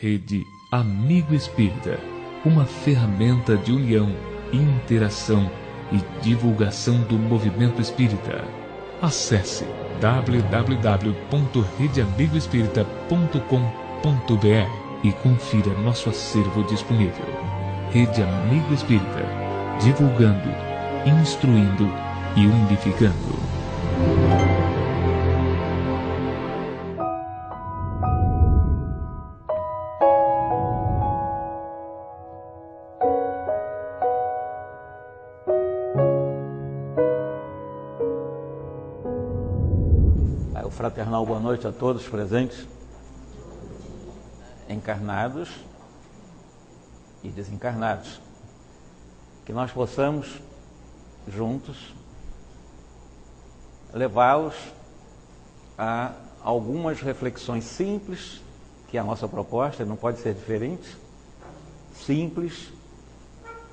Rede Amigo Espírita, uma ferramenta de união, interação e divulgação do movimento espírita. Acesse www.redeamigoespírita.com.br e confira nosso acervo disponível. Rede Amigo Espírita, divulgando, instruindo e unificando. Fraternal boa noite a todos presentes, encarnados e desencarnados. Que nós possamos, juntos, levá-los a algumas reflexões simples, que é a nossa proposta, não pode ser diferente, simples,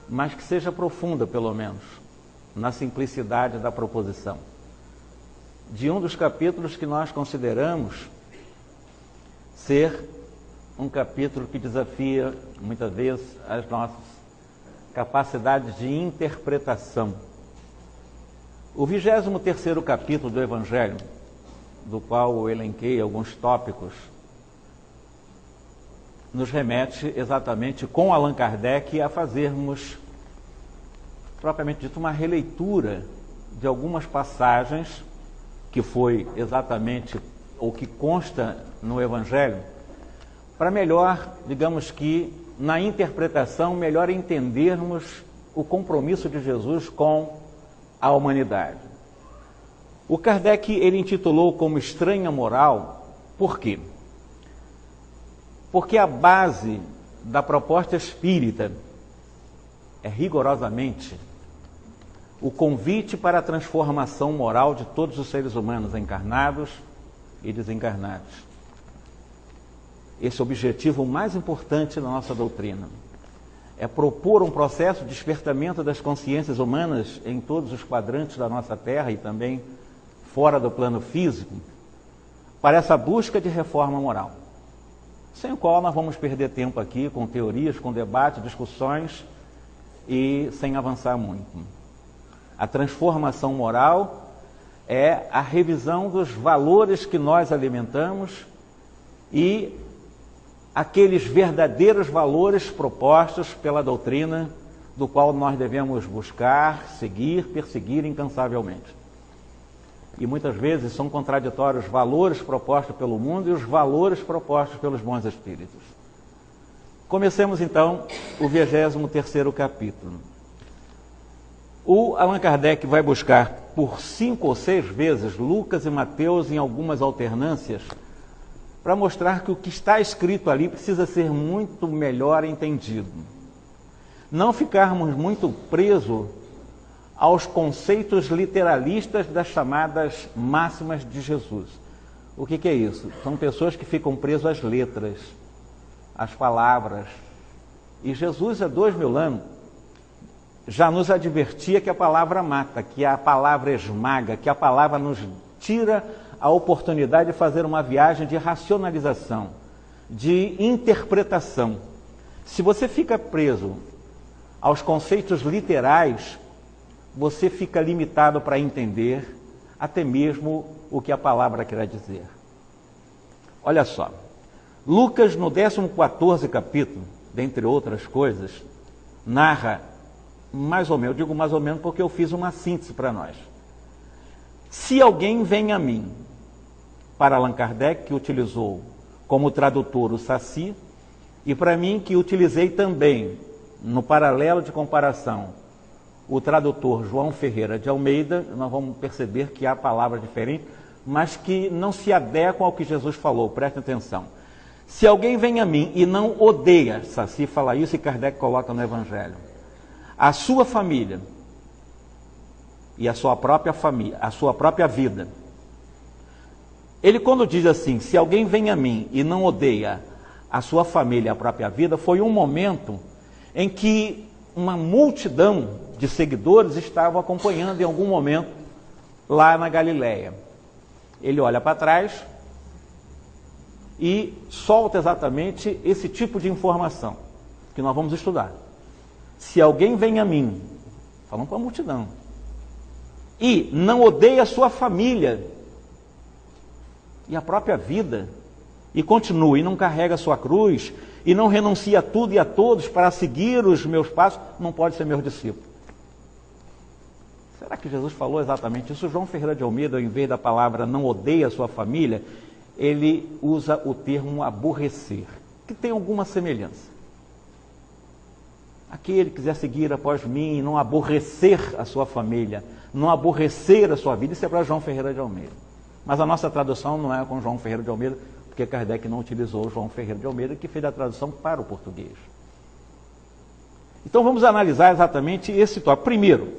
mas que seja profunda, pelo menos, na simplicidade da proposição. De um dos capítulos que nós consideramos ser um capítulo que desafia, muitas vezes, as nossas capacidades de interpretação. O 23º capítulo do Evangelho, do qual eu elenquei alguns tópicos, nos remete exatamente com Allan Kardec a fazermos, propriamente dito, uma releitura de algumas passagens que foi exatamente o que consta no Evangelho, para melhor, digamos que, na interpretação, melhor entendermos o compromisso de Jesus com a humanidade. O Kardec, ele intitulou como estranha moral, por quê? Porque a base da proposta espírita é rigorosamente o convite para a transformação moral de todos os seres humanos, encarnados e desencarnados. Esse é o objetivo mais importante da nossa doutrina. É propor um processo de despertamento das consciências humanas em todos os quadrantes da nossa Terra e também fora do plano físico, para essa busca de reforma moral. Sem o qual nós vamos perder tempo aqui com teorias, com debates, discussões e sem avançar muito. A transformação moral é a revisão dos valores que nós alimentamos e aqueles verdadeiros valores propostos pela doutrina, do qual nós devemos buscar, seguir, perseguir incansavelmente. E muitas vezes são contraditórios os valores propostos pelo mundo e os valores propostos pelos bons espíritos. Comecemos então o 23º capítulo. O Allan Kardec vai buscar por 5 ou 6 vezes Lucas e Mateus em algumas alternâncias para mostrar que o que está escrito ali precisa ser muito melhor entendido. Não ficarmos muito presos aos conceitos literalistas das chamadas máximas de Jesus. O que é isso? São pessoas que ficam presas às letras, às palavras. E Jesus, há 2000 anos, já nos advertia que a palavra mata, que a palavra esmaga, que a palavra nos tira a oportunidade de fazer uma viagem de racionalização, de interpretação. Se você fica preso aos conceitos literais, você fica limitado para entender até mesmo o que a palavra quer dizer. Olha só, Lucas, no 14º capítulo, dentre outras coisas, narra mais ou menos, eu digo mais ou menos porque eu fiz uma síntese para nós. Se alguém vem a mim, para Allan Kardec, que utilizou como tradutor o Saci, e para mim, que utilizei também, no paralelo de comparação, o tradutor João Ferreira de Almeida, nós vamos perceber que há palavras diferentes, mas que não se adequam ao que Jesus falou, prestem atenção. Se alguém vem a mim e não odeia, Saci fala isso e Kardec coloca no Evangelho, a sua família e a sua própria família, a sua própria vida. Ele, quando diz assim, se alguém vem a mim e não odeia a sua família e a própria vida, foi um momento em que uma multidão de seguidores estavam acompanhando em algum momento lá na Galileia. Ele olha para trás e solta exatamente esse tipo de informação que nós vamos estudar. Se alguém vem a mim, falando com a multidão, e não odeia a sua família e a própria vida, e continua, e não carrega a sua cruz, e não renuncia a tudo e a todos para seguir os meus passos, não pode ser meu discípulo. Será que Jesus falou exatamente isso? João Ferreira de Almeida, ao invés da palavra não odeia a sua família, ele usa o termo aborrecer, que tem alguma semelhança. Aquele que quiser seguir após mim, não aborrecer a sua família, não aborrecer a sua vida, isso é para João Ferreira de Almeida. Mas a nossa tradução não é com João Ferreira de Almeida, porque Kardec não utilizou João Ferreira de Almeida, que fez a tradução para o português. Então vamos analisar exatamente esse tópico. Primeiro,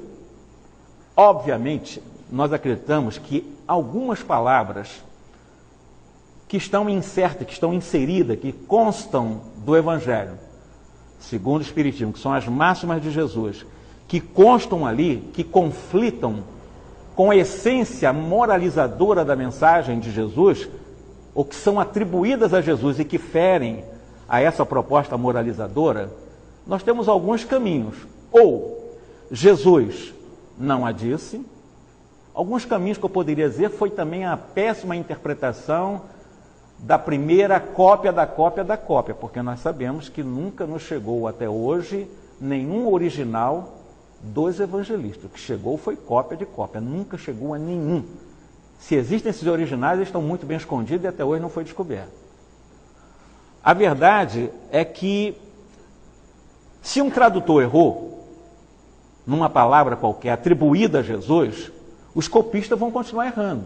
obviamente, nós acreditamos que algumas palavras que estão insertas, que estão inseridas, que constam do Evangelho, segundo o Espiritismo, que são as máximas de Jesus, que constam ali, que conflitam com a essência moralizadora da mensagem de Jesus, ou que são atribuídas a Jesus e que ferem a essa proposta moralizadora, nós temos alguns caminhos. Ou Jesus não a disse, alguns caminhos que eu poderia dizer foi também a péssima interpretação da primeira cópia da cópia da cópia, porque nós sabemos que nunca nos chegou até hoje nenhum original dos evangelistas. O que chegou foi cópia de cópia, nunca chegou a nenhum. Se existem esses originais, eles estão muito bem escondidos e até hoje não foi descoberto. A verdade é que, se um tradutor errou numa palavra qualquer atribuída a Jesus, os copistas vão continuar errando.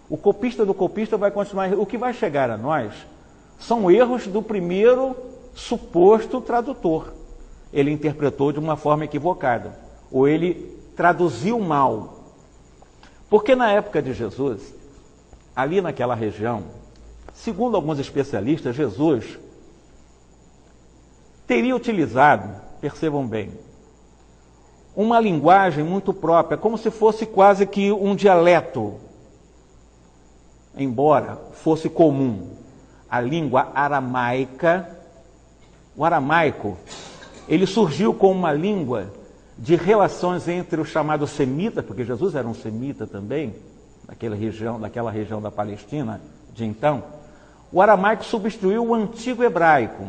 O copista do copista vai continuar errando. O que vai chegar a nós são erros do primeiro suposto tradutor. Ele interpretou de uma forma equivocada, ou ele traduziu mal. Porque na época de Jesus, ali naquela região, segundo alguns especialistas, Jesus teria utilizado, percebam bem, uma linguagem muito própria, como se fosse quase que um dialeto, embora fosse comum. A língua aramaica, o aramaico, ele surgiu como uma língua de relações entre os chamados semitas, porque Jesus era um semita também, daquela região da Palestina de então. O aramaico substituiu o antigo hebraico,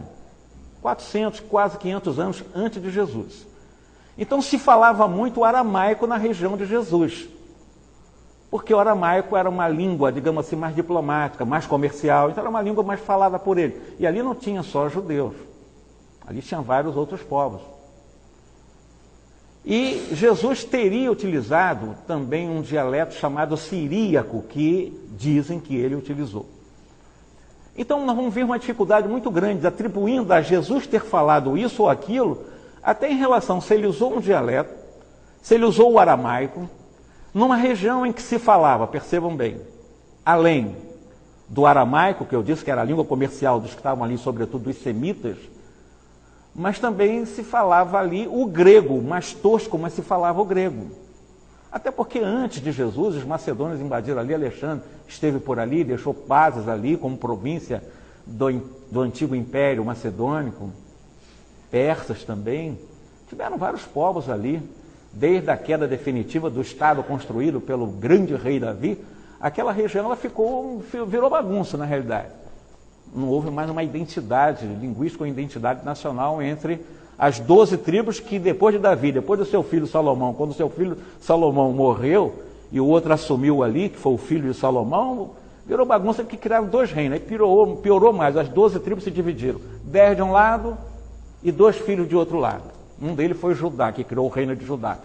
400, quase 500 anos antes de Jesus. Então se falava muito o aramaico na região de Jesus, porque o aramaico era uma língua, digamos assim, mais diplomática, mais comercial, então era uma língua mais falada por ele. E ali não tinha só judeus, ali tinha vários outros povos. E Jesus teria utilizado também um dialeto chamado siríaco, que dizem que ele utilizou. Então nós vamos ver uma dificuldade muito grande, atribuindo a Jesus ter falado isso ou aquilo, até em relação se ele usou um dialeto, se ele usou o aramaico, numa região em que se falava, percebam bem, além do aramaico, que eu disse que era a língua comercial dos que estavam ali, sobretudo os semitas, mas também se falava ali o grego, mais tosco, mas se falava o grego. Até porque antes de Jesus, os macedônios invadiram ali, Alexandre esteve por ali, deixou Pazes ali como província do antigo Império Macedônico, persas também, tiveram vários povos ali, desde a queda definitiva do Estado construído pelo grande rei Davi, aquela região ela virou bagunça na realidade. Não houve mais uma identidade linguística ou identidade nacional entre as 12 tribos que depois de Davi, depois do seu filho Salomão, quando o seu filho Salomão morreu e o outro assumiu ali, que foi o filho de Salomão, virou bagunça que criaram 2 reinos, aí piorou mais, as 12 tribos se dividiram, 10 de um lado e 2 filhos de outro lado. Um deles foi Judá, que criou o reino de Judá,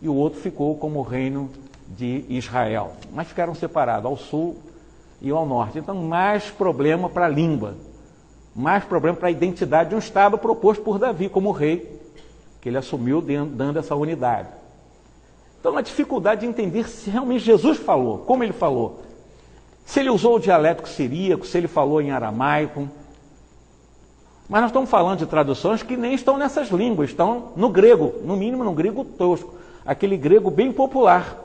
e o outro ficou como o reino de Israel, mas ficaram separados ao sul e ao norte. Então, mais problema para a língua, mais problema para a identidade de um Estado proposto por Davi como rei, que ele assumiu dando essa unidade. Então, a dificuldade de entender se realmente Jesus falou, como ele falou, se ele usou o dialético siríaco, se ele falou em aramaico. Mas nós estamos falando de traduções que nem estão nessas línguas, estão no grego, no mínimo no grego tosco, aquele grego bem popular,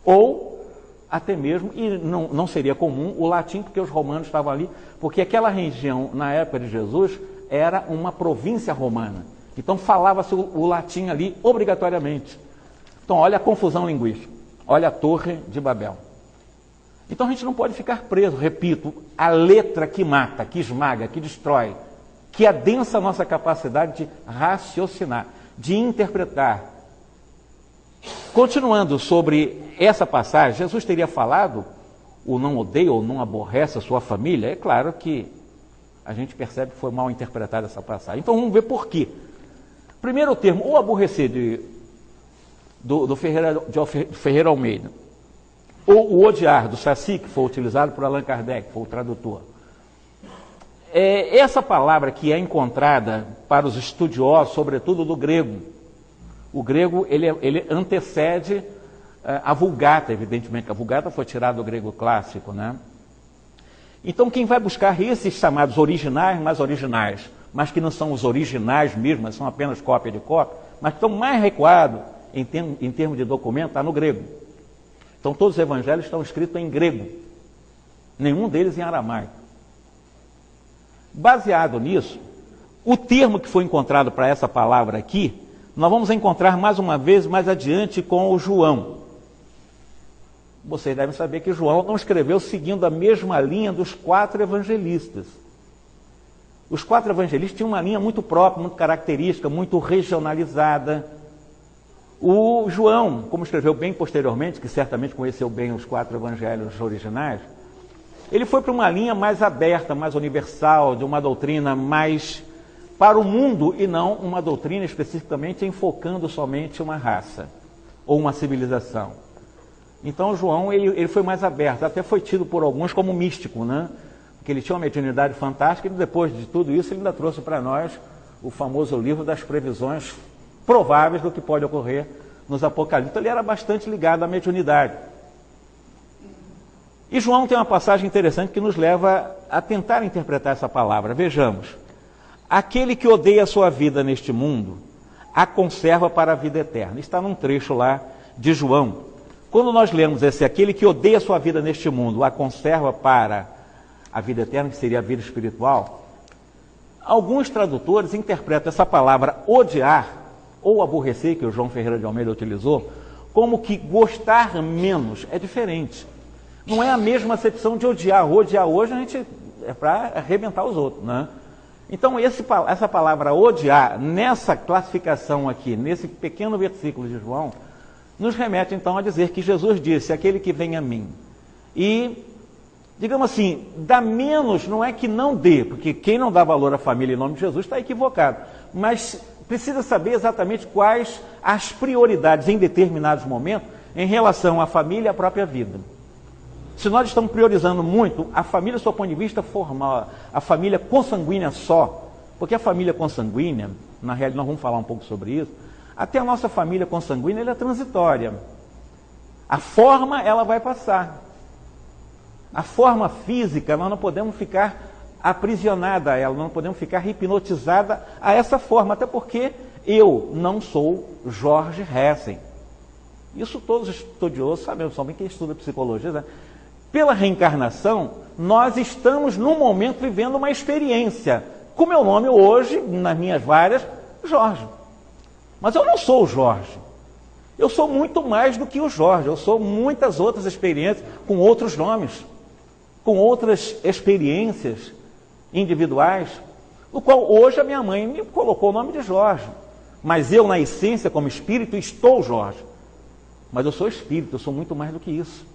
ou até mesmo, e não seria comum, o latim, porque os romanos estavam ali, porque aquela região, na época de Jesus, era uma província romana. Então falava-se o latim ali obrigatoriamente. Então olha a confusão linguística, olha a Torre de Babel. Então a gente não pode ficar preso, repito, a letra que mata, que esmaga, que destrói, que adensa a nossa capacidade de raciocinar, de interpretar. Continuando sobre essa passagem, Jesus teria falado, ou não odeia ou não aborrece a sua família? É claro que a gente percebe que foi mal interpretada essa passagem. Então vamos ver por quê. Primeiro o termo, ou aborrecer, do Ferreira Almeida, ou o odiar, do Saci, que foi utilizado por Allan Kardec, que foi o tradutor. Essa palavra que é encontrada para os estudiosos, sobretudo do grego. O grego, ele antecede a Vulgata, evidentemente, que a Vulgata foi tirada do grego clássico, né? Então, quem vai buscar esses chamados originais, mais originais, mas que não são os originais mesmo, são apenas cópia de cópia, mas que estão mais recuados em termos de documento, está no grego. Então, todos os evangelhos estão escritos em grego, nenhum deles em aramaico. Baseado nisso, o termo que foi encontrado para essa palavra aqui, nós vamos encontrar mais uma vez mais adiante com o João. Vocês devem saber que João não escreveu seguindo a mesma linha dos 4 evangelistas. Os 4 evangelistas tinham uma linha muito própria, muito característica, muito regionalizada. O João, como escreveu bem posteriormente, que certamente conheceu bem os 4 evangelhos originais, ele foi para uma linha mais aberta, mais universal, de uma doutrina mais para o mundo e não uma doutrina especificamente enfocando somente uma raça ou uma civilização. Então João ele foi mais aberto, até foi tido por alguns como místico, né? Porque ele tinha uma mediunidade fantástica e depois de tudo isso ele ainda trouxe para nós o famoso livro das previsões prováveis do que pode ocorrer nos Apocalipse. Então, ele era bastante ligado à mediunidade. E João tem uma passagem interessante que nos leva a tentar interpretar essa palavra. Vejamos. Aquele que odeia a sua vida neste mundo, a conserva para a vida eterna. Está num trecho lá de João. Quando nós lemos aquele que odeia a sua vida neste mundo, a conserva para a vida eterna, que seria a vida espiritual, alguns tradutores interpretam essa palavra odiar, ou aborrecer, que o João Ferreira de Almeida utilizou, como que gostar menos. É diferente. Não é a mesma acepção de odiar. Odiar hoje a gente é para arrebentar os outros, né? Então, essa palavra odiar, nessa classificação aqui, nesse pequeno versículo de João, nos remete então a dizer que Jesus disse, aquele que vem a mim. E, digamos assim, dá menos, não é que não dê, porque quem não dá valor à família em nome de Jesus está equivocado. Mas precisa saber exatamente quais as prioridades em determinados momentos em relação à família e à própria vida. Se nós estamos priorizando muito a família do seu ponto de vista formal, a família consanguínea só, porque a família consanguínea, na realidade nós vamos falar um pouco sobre isso, até a nossa família consanguínea ela é transitória. A forma ela vai passar. A forma física nós não podemos ficar aprisionada a ela, não podemos ficar hipnotizada a essa forma, até porque eu não sou Jorge Hessen. Isso todos os estudiosos sabem, somente quem estuda psicologia, né? Pela reencarnação, nós estamos, no momento, vivendo uma experiência. Com meu nome hoje, nas minhas várias, Jorge. Mas eu não sou o Jorge. Eu sou muito mais do que o Jorge. Eu sou muitas outras experiências, com outros nomes, com outras experiências individuais, no qual hoje a minha mãe me colocou o nome de Jorge. Mas eu, na essência, como espírito, estou Jorge. Mas eu sou espírito, eu sou muito mais do que isso.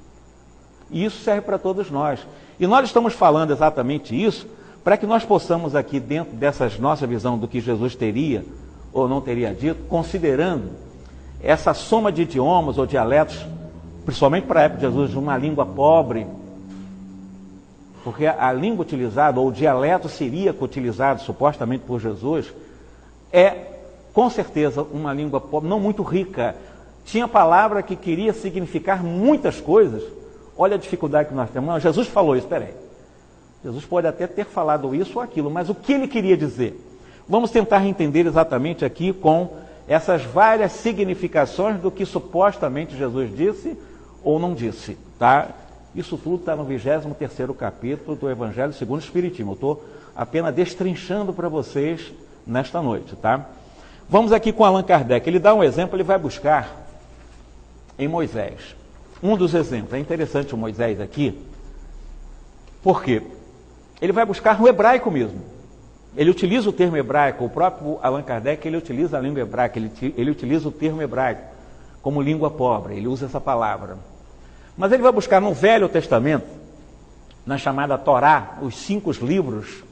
E isso serve para todos nós. E nós estamos falando exatamente isso para que nós possamos aqui, dentro dessa nossa visão do que Jesus teria ou não teria dito, considerando essa soma de idiomas ou dialetos, principalmente para a época de Jesus, uma língua pobre, porque a língua utilizada, ou o dialeto siríaco utilizado supostamente por Jesus, é com certeza uma língua pobre, não muito rica. Tinha palavra que queria significar muitas coisas. Olha a dificuldade que nós temos. Não, Jesus falou isso, peraí. Jesus pode até ter falado isso ou aquilo, mas o que ele queria dizer? Vamos tentar entender exatamente aqui com essas várias significações do que supostamente Jesus disse ou não disse. tá? Isso tudo está no 23º capítulo do Evangelho segundo o Espiritismo. Eu estou apenas destrinchando para vocês nesta noite, tá? Vamos aqui com Allan Kardec. Ele dá um exemplo, ele vai buscar em Moisés. Um dos exemplos. É interessante o Moisés aqui. Por quê? Ele vai buscar no hebraico mesmo. Ele utiliza o termo hebraico. O próprio Allan Kardec, ele utiliza a língua hebraica. Ele utiliza o termo hebraico como língua pobre. Ele usa essa palavra. Mas ele vai buscar no Velho Testamento, na chamada Torá, os 5 livros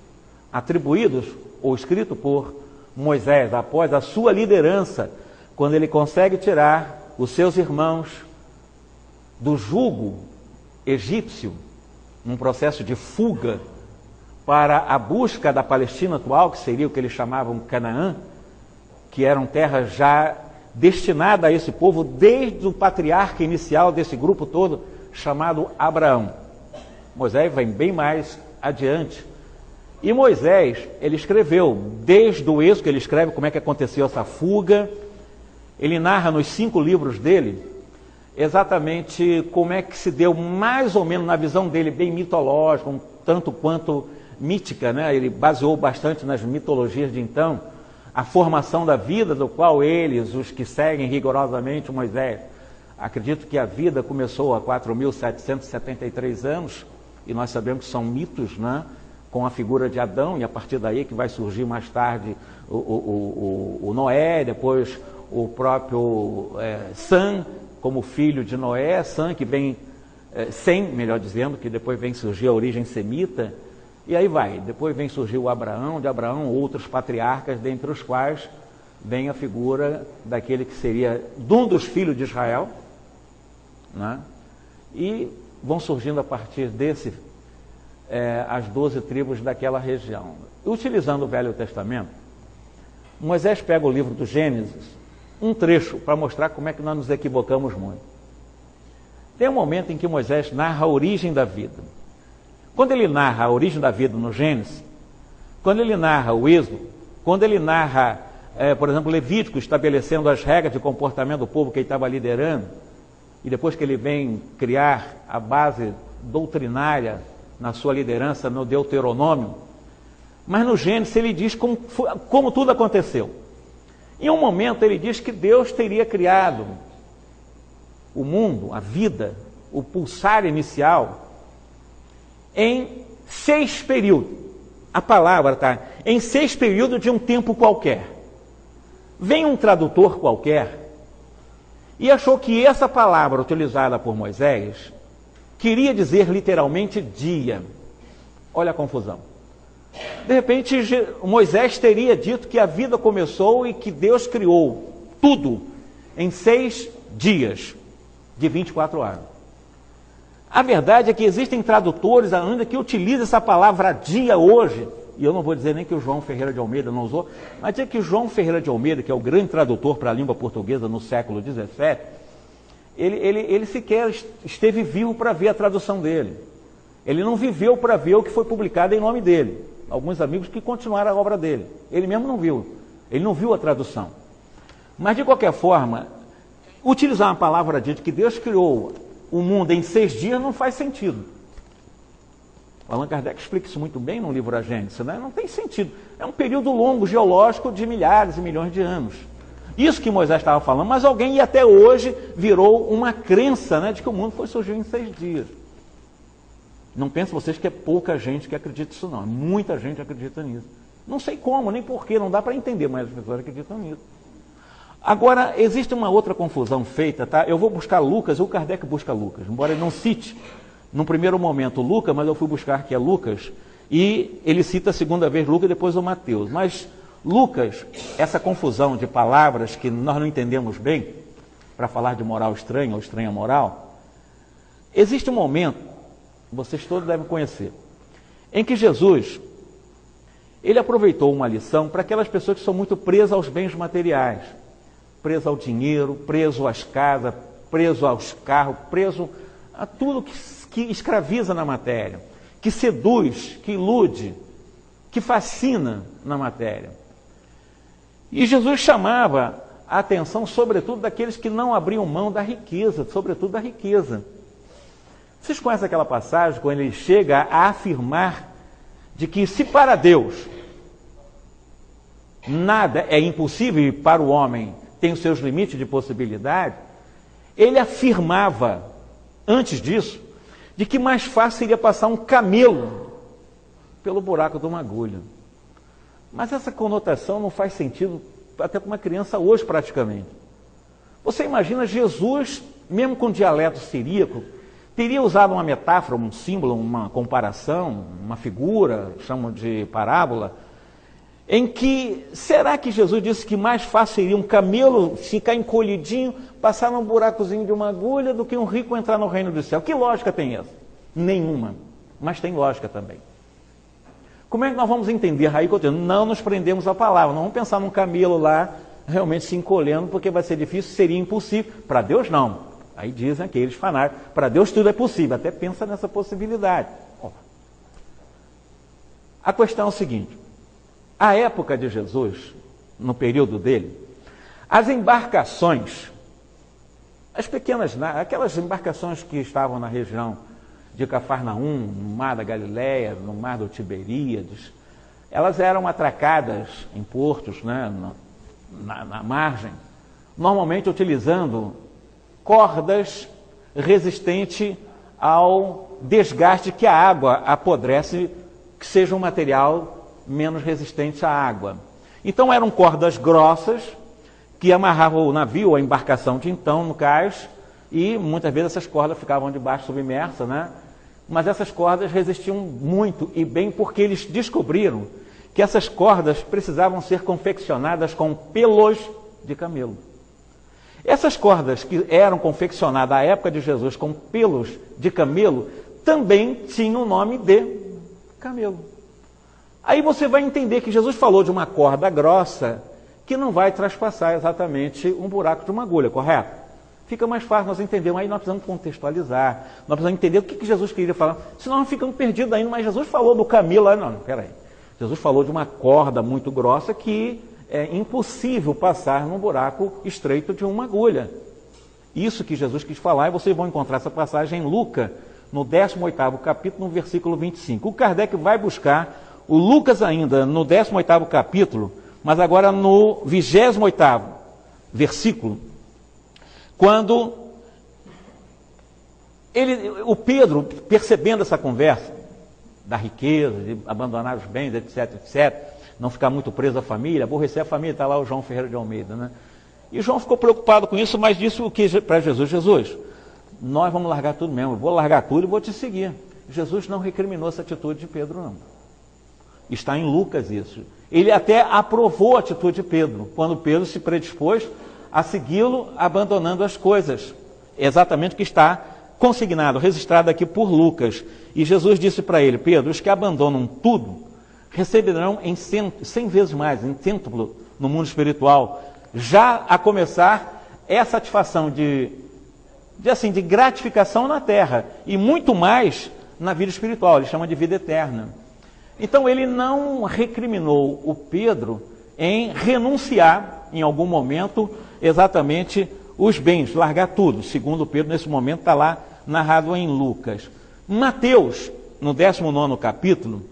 atribuídos ou escritos por Moisés, após a sua liderança, quando ele consegue tirar os seus irmãos do jugo egípcio, num processo de fuga para a busca da Palestina atual, que seria o que eles chamavam Canaã, que eram terras já destinadas a esse povo desde o patriarca inicial desse grupo todo, chamado Abraão. Moisés vem bem mais adiante. E Moisés, ele escreveu, desde o Êxodo, ele escreve como é que aconteceu essa fuga, ele narra nos 5 livros dele, exatamente como é que se deu, mais ou menos na visão dele, bem mitológica, um tanto quanto mítica, né? Ele baseou bastante nas mitologias de então, a formação da vida, do qual eles, os que seguem rigorosamente Moisés, acredito que a vida começou há 4.773 anos, e nós sabemos que são mitos, né? Com a figura de Adão, e a partir daí que vai surgir mais tarde o Noé, depois o próprio Sam, como filho de Noé, Sam que vem, Sem, melhor dizendo, que depois vem surgir a origem semita, e aí vai, depois vem surgir o Abraão, de Abraão outros patriarcas, dentre os quais vem a figura daquele que seria de um dos filhos de Israel, né? E vão surgindo a partir desse as 12 tribos daquela região. Utilizando o Velho Testamento, Moisés pega o livro do Gênesis, um trecho para mostrar como é que nós nos equivocamos muito. Tem um momento em que Moisés narra a origem da vida. Quando ele narra a origem da vida no Gênesis, quando ele narra o Êxodo, quando ele narra, por exemplo, Levítico estabelecendo as regras de comportamento do povo que ele estava liderando, e depois que ele vem criar a base doutrinária na sua liderança no Deuteronômio, mas no Gênesis ele diz como tudo aconteceu. Em um momento ele diz que Deus teria criado o mundo, a vida, o pulsar inicial, em 6 períodos. A palavra está em 6 períodos de um tempo qualquer. Vem um tradutor qualquer e achou que essa palavra utilizada por Moisés queria dizer literalmente dia. Olha a confusão. De repente, Moisés teria dito que a vida começou e que Deus criou tudo em 6 dias de 24 horas. A verdade é que existem tradutores ainda que utilizam essa palavra dia hoje, e eu não vou dizer nem que o João Ferreira de Almeida não usou, mas dizer que João Ferreira de Almeida, que é o grande tradutor para a língua portuguesa no século XVII, ele sequer esteve vivo para ver a tradução dele. Ele não viveu para ver o que foi publicado em nome dele. Alguns amigos que continuaram a obra dele. Ele mesmo não viu. Ele não viu a tradução. Mas, de qualquer forma, utilizar uma palavra de que Deus criou o mundo em 6 dias não faz sentido. O Allan Kardec explica isso muito bem no livro A Gênese, né? Não tem sentido. É um período longo, geológico, de milhares e milhões de anos. Isso que Moisés estava falando, mas alguém e até hoje virou uma crença, né, de que o mundo surgiu em 6 dias. Não pensem vocês que é pouca gente que acredita nisso, não. Muita gente acredita nisso. Não sei como, nem porquê, não dá para entender, mas as pessoas acreditam nisso. Agora, existe uma outra confusão feita, tá? Eu vou buscar Lucas, o Kardec busca Lucas, embora ele não cite, num primeiro momento, Lucas, mas eu fui buscar que é Lucas, e ele cita a segunda vez Lucas e depois o Mateus. Mas Lucas, essa confusão de palavras que nós não entendemos bem, para falar de moral estranha ou estranha moral, existe um momento, vocês todos devem conhecer, em que Jesus, ele aproveitou uma lição para aquelas pessoas que são muito presas aos bens materiais, presas ao dinheiro, presas às casas, presas aos carros, presas a tudo que escraviza na matéria, que seduz, que ilude, que fascina na matéria. E Jesus chamava a atenção, sobretudo, daqueles que não abriam mão da riqueza, sobretudo da riqueza. Vocês conhecem aquela passagem quando ele chega a afirmar de que se para Deus nada é impossível e para o homem tem os seus limites de possibilidade, ele afirmava, antes disso, de que mais fácil seria passar um camelo pelo buraco de uma agulha. Mas essa conotação não faz sentido até para uma criança hoje praticamente. Você imagina Jesus, mesmo com dialeto siríaco, teria usado uma metáfora, um símbolo, uma comparação, uma figura, chamam de parábola, em que, será que Jesus disse que mais fácil seria um camelo ficar encolhidinho, passar num buracozinho de uma agulha, do que um rico entrar no reino do céu? Que lógica tem essa? Nenhuma, mas tem lógica também. Como é que nós vamos entender? Aí, não nos prendemos à palavra, não vamos pensar num camelo lá, realmente se encolhendo, porque vai ser difícil, seria impossível. Para Deus, não. Aí dizem aqueles fanáticos, para Deus tudo é possível, até pensa nessa possibilidade. A questão é o seguinte, a época de Jesus, no período dele, as embarcações, as pequenas, aquelas embarcações que estavam na região de Cafarnaum, no mar da Galileia, no mar do Tiberíades, elas eram atracadas em portos, né, na margem, normalmente utilizando cordas resistentes ao desgaste que a água apodrece, que seja um material menos resistente à água. Então eram cordas grossas que amarravam o navio, a embarcação de então, no cais, e muitas vezes essas cordas ficavam debaixo submersas, né? Mas essas cordas resistiam muito e bem porque eles descobriram que essas cordas precisavam ser confeccionadas com pelos de camelo. Essas cordas que eram confeccionadas à época de Jesus com pelos de camelo também tinham o nome de camelo. Aí você vai entender que Jesus falou de uma corda grossa que não vai traspassar exatamente um buraco de uma agulha, correto? Fica mais fácil nós entendermos, aí nós precisamos contextualizar, nós precisamos entender o que Jesus queria falar, senão nós ficamos perdidos ainda, mas Jesus falou do camelo, não, peraí. Jesus falou de uma corda muito grossa que é impossível passar num buraco estreito de uma agulha. Isso que Jesus quis falar, e vocês vão encontrar essa passagem em Lucas, no 18º capítulo, no versículo 25. O Kardec vai buscar o Lucas ainda no 18º capítulo, mas agora no 28º versículo, quando o Pedro, percebendo essa conversa, da riqueza, de abandonar os bens, etc, etc, não ficar muito preso à família, aborrecer a família, está lá o João Ferreira de Almeida, né? E João ficou preocupado com isso, mas disse o que para Jesus? Jesus, nós vamos largar tudo mesmo, eu vou largar tudo e vou te seguir. Jesus não recriminou essa atitude de Pedro, não. Está em Lucas isso. Ele até aprovou a atitude de Pedro, quando Pedro se predispôs a segui-lo, abandonando as coisas. Exatamente o que está consignado, registrado aqui por Lucas. E Jesus disse para ele, Pedro, os que abandonam tudo, receberão em 100 vezes mais, em cêntuplo no mundo espiritual, já a começar é a satisfação de gratificação na terra, e muito mais na vida espiritual, ele chama de vida eterna. Então ele não recriminou o Pedro em renunciar, em algum momento, exatamente os bens, largar tudo. Segundo Pedro, nesse momento, está lá narrado em Lucas. Mateus, no 19º capítulo,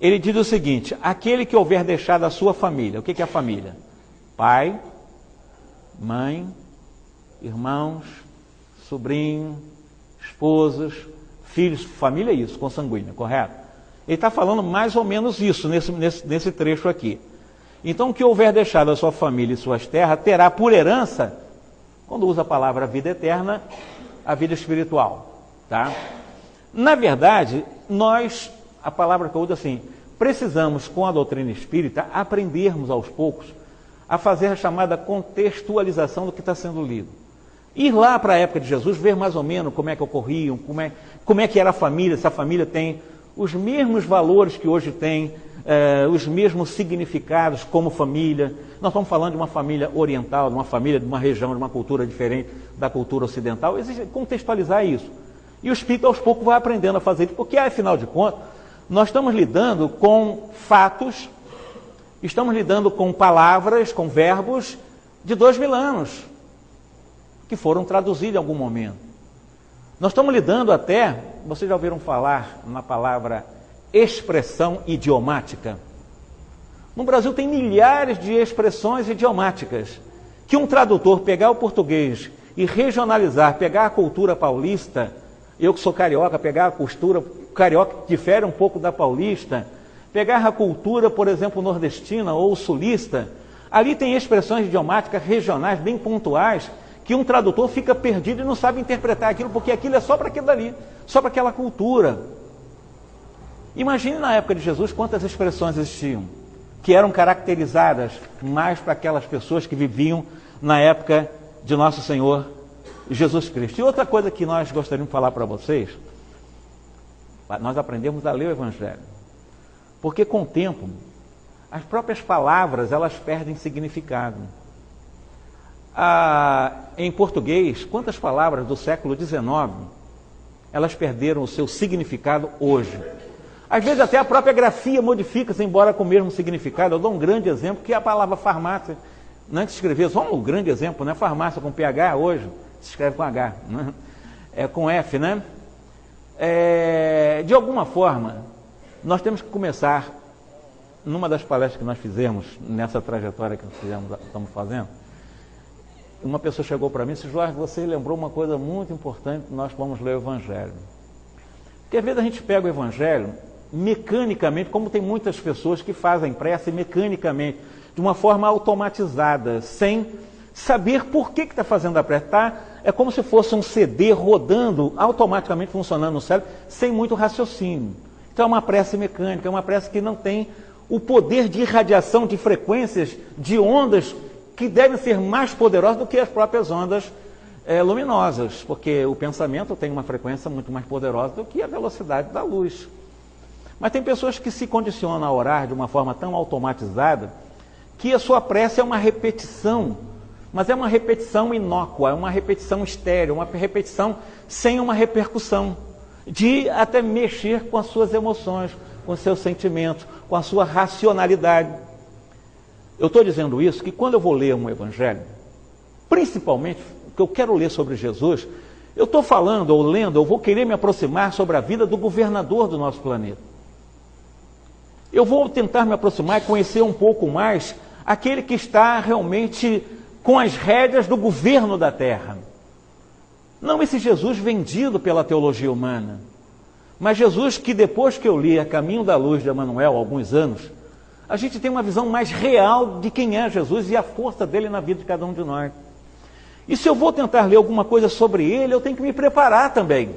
ele diz o seguinte, aquele que houver deixado a sua família, o que é a família? Pai, mãe, irmãos, sobrinho, esposas, filhos, família é isso, consanguínea, correto? Ele está falando mais ou menos isso nesse trecho aqui. Então, o que houver deixado a sua família e suas terras, terá por herança, quando usa a palavra vida eterna, a vida espiritual. Tá? Na verdade, nós, a palavra que eu uso assim, precisamos, com a doutrina espírita, aprendermos aos poucos a fazer a chamada contextualização do que está sendo lido. Ir lá para a época de Jesus, ver mais ou menos como é que ocorriam, como é que era a família, se a família tem os mesmos valores que hoje tem, os mesmos significados como família. Nós estamos falando de uma família oriental, de uma família de uma região, de uma cultura diferente da cultura ocidental. Existe contextualizar isso. E o espírito aos poucos vai aprendendo a fazer isso, porque afinal de contas, nós estamos lidando com fatos, estamos lidando com palavras, com verbos de 2000 anos, que foram traduzidos em algum momento. Nós estamos lidando até, vocês já ouviram falar na palavra expressão idiomática? No Brasil tem milhares de expressões idiomáticas, que um tradutor pegar o português e regionalizar, pegar a cultura paulista, eu que sou carioca, pegar a cultura carioca que difere um pouco da paulista, pegar a cultura, por exemplo, nordestina ou sulista, ali tem expressões idiomáticas regionais bem pontuais, que um tradutor fica perdido e não sabe interpretar aquilo, porque aquilo é só para aquilo dali, só para aquela cultura. Imagine na época de Jesus quantas expressões existiam, que eram caracterizadas mais para aquelas pessoas que viviam na época de nosso Senhor Jesus Cristo. E outra coisa que nós gostaríamos de falar para vocês, nós aprendemos a ler o Evangelho, porque com o tempo, as próprias palavras, elas perdem significado. Em português, quantas palavras do século XIX, elas perderam o seu significado hoje? Às vezes até a própria grafia modifica-se, embora com o mesmo significado. Eu dou um grande exemplo, que é a palavra farmácia. Antes de escrever, só um grande exemplo, né? Farmácia com PH, hoje se escreve com H, né? É com F, né? De alguma forma, nós temos que começar, numa das palestras que nós fizemos, nessa trajetória que estamos fazendo, uma pessoa chegou para mim e disse: Jorge, você lembrou uma coisa muito importante, nós vamos ler o Evangelho. Porque às vezes a gente pega o Evangelho mecanicamente, como tem muitas pessoas que fazem prece mecanicamente, de uma forma automatizada, sem saber por que está fazendo a prece. É como se fosse um CD rodando, automaticamente funcionando no cérebro, sem muito raciocínio. Então é uma prece mecânica, é uma prece que não tem o poder de irradiação de frequências, de ondas, que devem ser mais poderosas do que as próprias ondas luminosas, porque o pensamento tem uma frequência muito mais poderosa do que a velocidade da luz. Mas tem pessoas que se condicionam a orar de uma forma tão automatizada que a sua prece é uma repetição, mas é uma repetição inócua, é uma repetição estéril, uma repetição sem uma repercussão, de até mexer com as suas emoções, com os seus sentimentos, com a sua racionalidade. Eu estou dizendo isso que quando eu vou ler um evangelho, principalmente que eu quero ler sobre Jesus, eu estou falando ou lendo, eu vou querer me aproximar sobre a vida do governador do nosso planeta. Eu vou tentar me aproximar e conhecer um pouco mais aquele que está realmente com as rédeas do governo da terra. Não esse Jesus vendido pela teologia humana, mas Jesus que depois que eu li A Caminho da Luz de Emmanuel, há alguns anos, a gente tem uma visão mais real de quem é Jesus e a força dele na vida de cada um de nós. E se eu vou tentar ler alguma coisa sobre ele, eu tenho que me preparar também.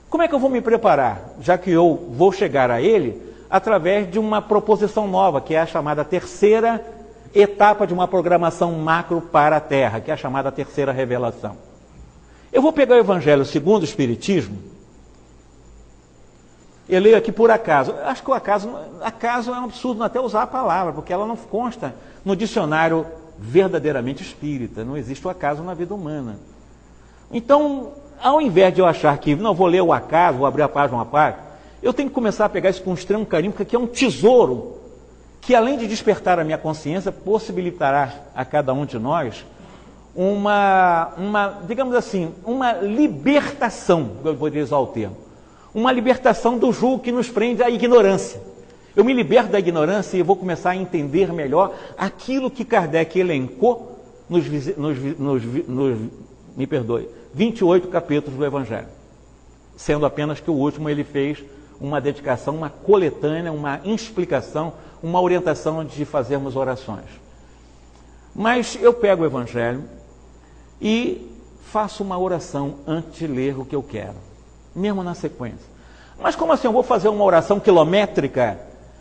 Como é que eu vou me preparar? Já que eu vou chegar a ele através de uma proposição nova, que é a chamada terceira etapa de uma programação macro para a Terra, que é a chamada terceira revelação. Eu vou pegar o Evangelho segundo o Espiritismo. Eu leio aqui por acaso. Acho que o acaso é um absurdo até usar a palavra, porque ela não consta no dicionário verdadeiramente espírita. Não existe o acaso na vida humana. Então, ao invés de eu achar que não vou ler o acaso, vou abrir a página uma página, eu tenho que começar a pegar isso com extremo carinho, porque aqui é um tesouro que, além de despertar a minha consciência, possibilitará a cada um de nós digamos assim, uma libertação, eu poderia usar o termo, uma libertação do jugo que nos prende à ignorância. Eu me liberto da ignorância e eu vou começar a entender melhor aquilo que Kardec elencou nos 28 capítulos do Evangelho. Sendo apenas que o último ele fez uma dedicação, uma coletânea, uma explicação, uma orientação de fazermos orações. Mas eu pego o Evangelho e faço uma oração antes de ler o que eu quero, mesmo na sequência. Mas como assim, eu vou fazer uma oração quilométrica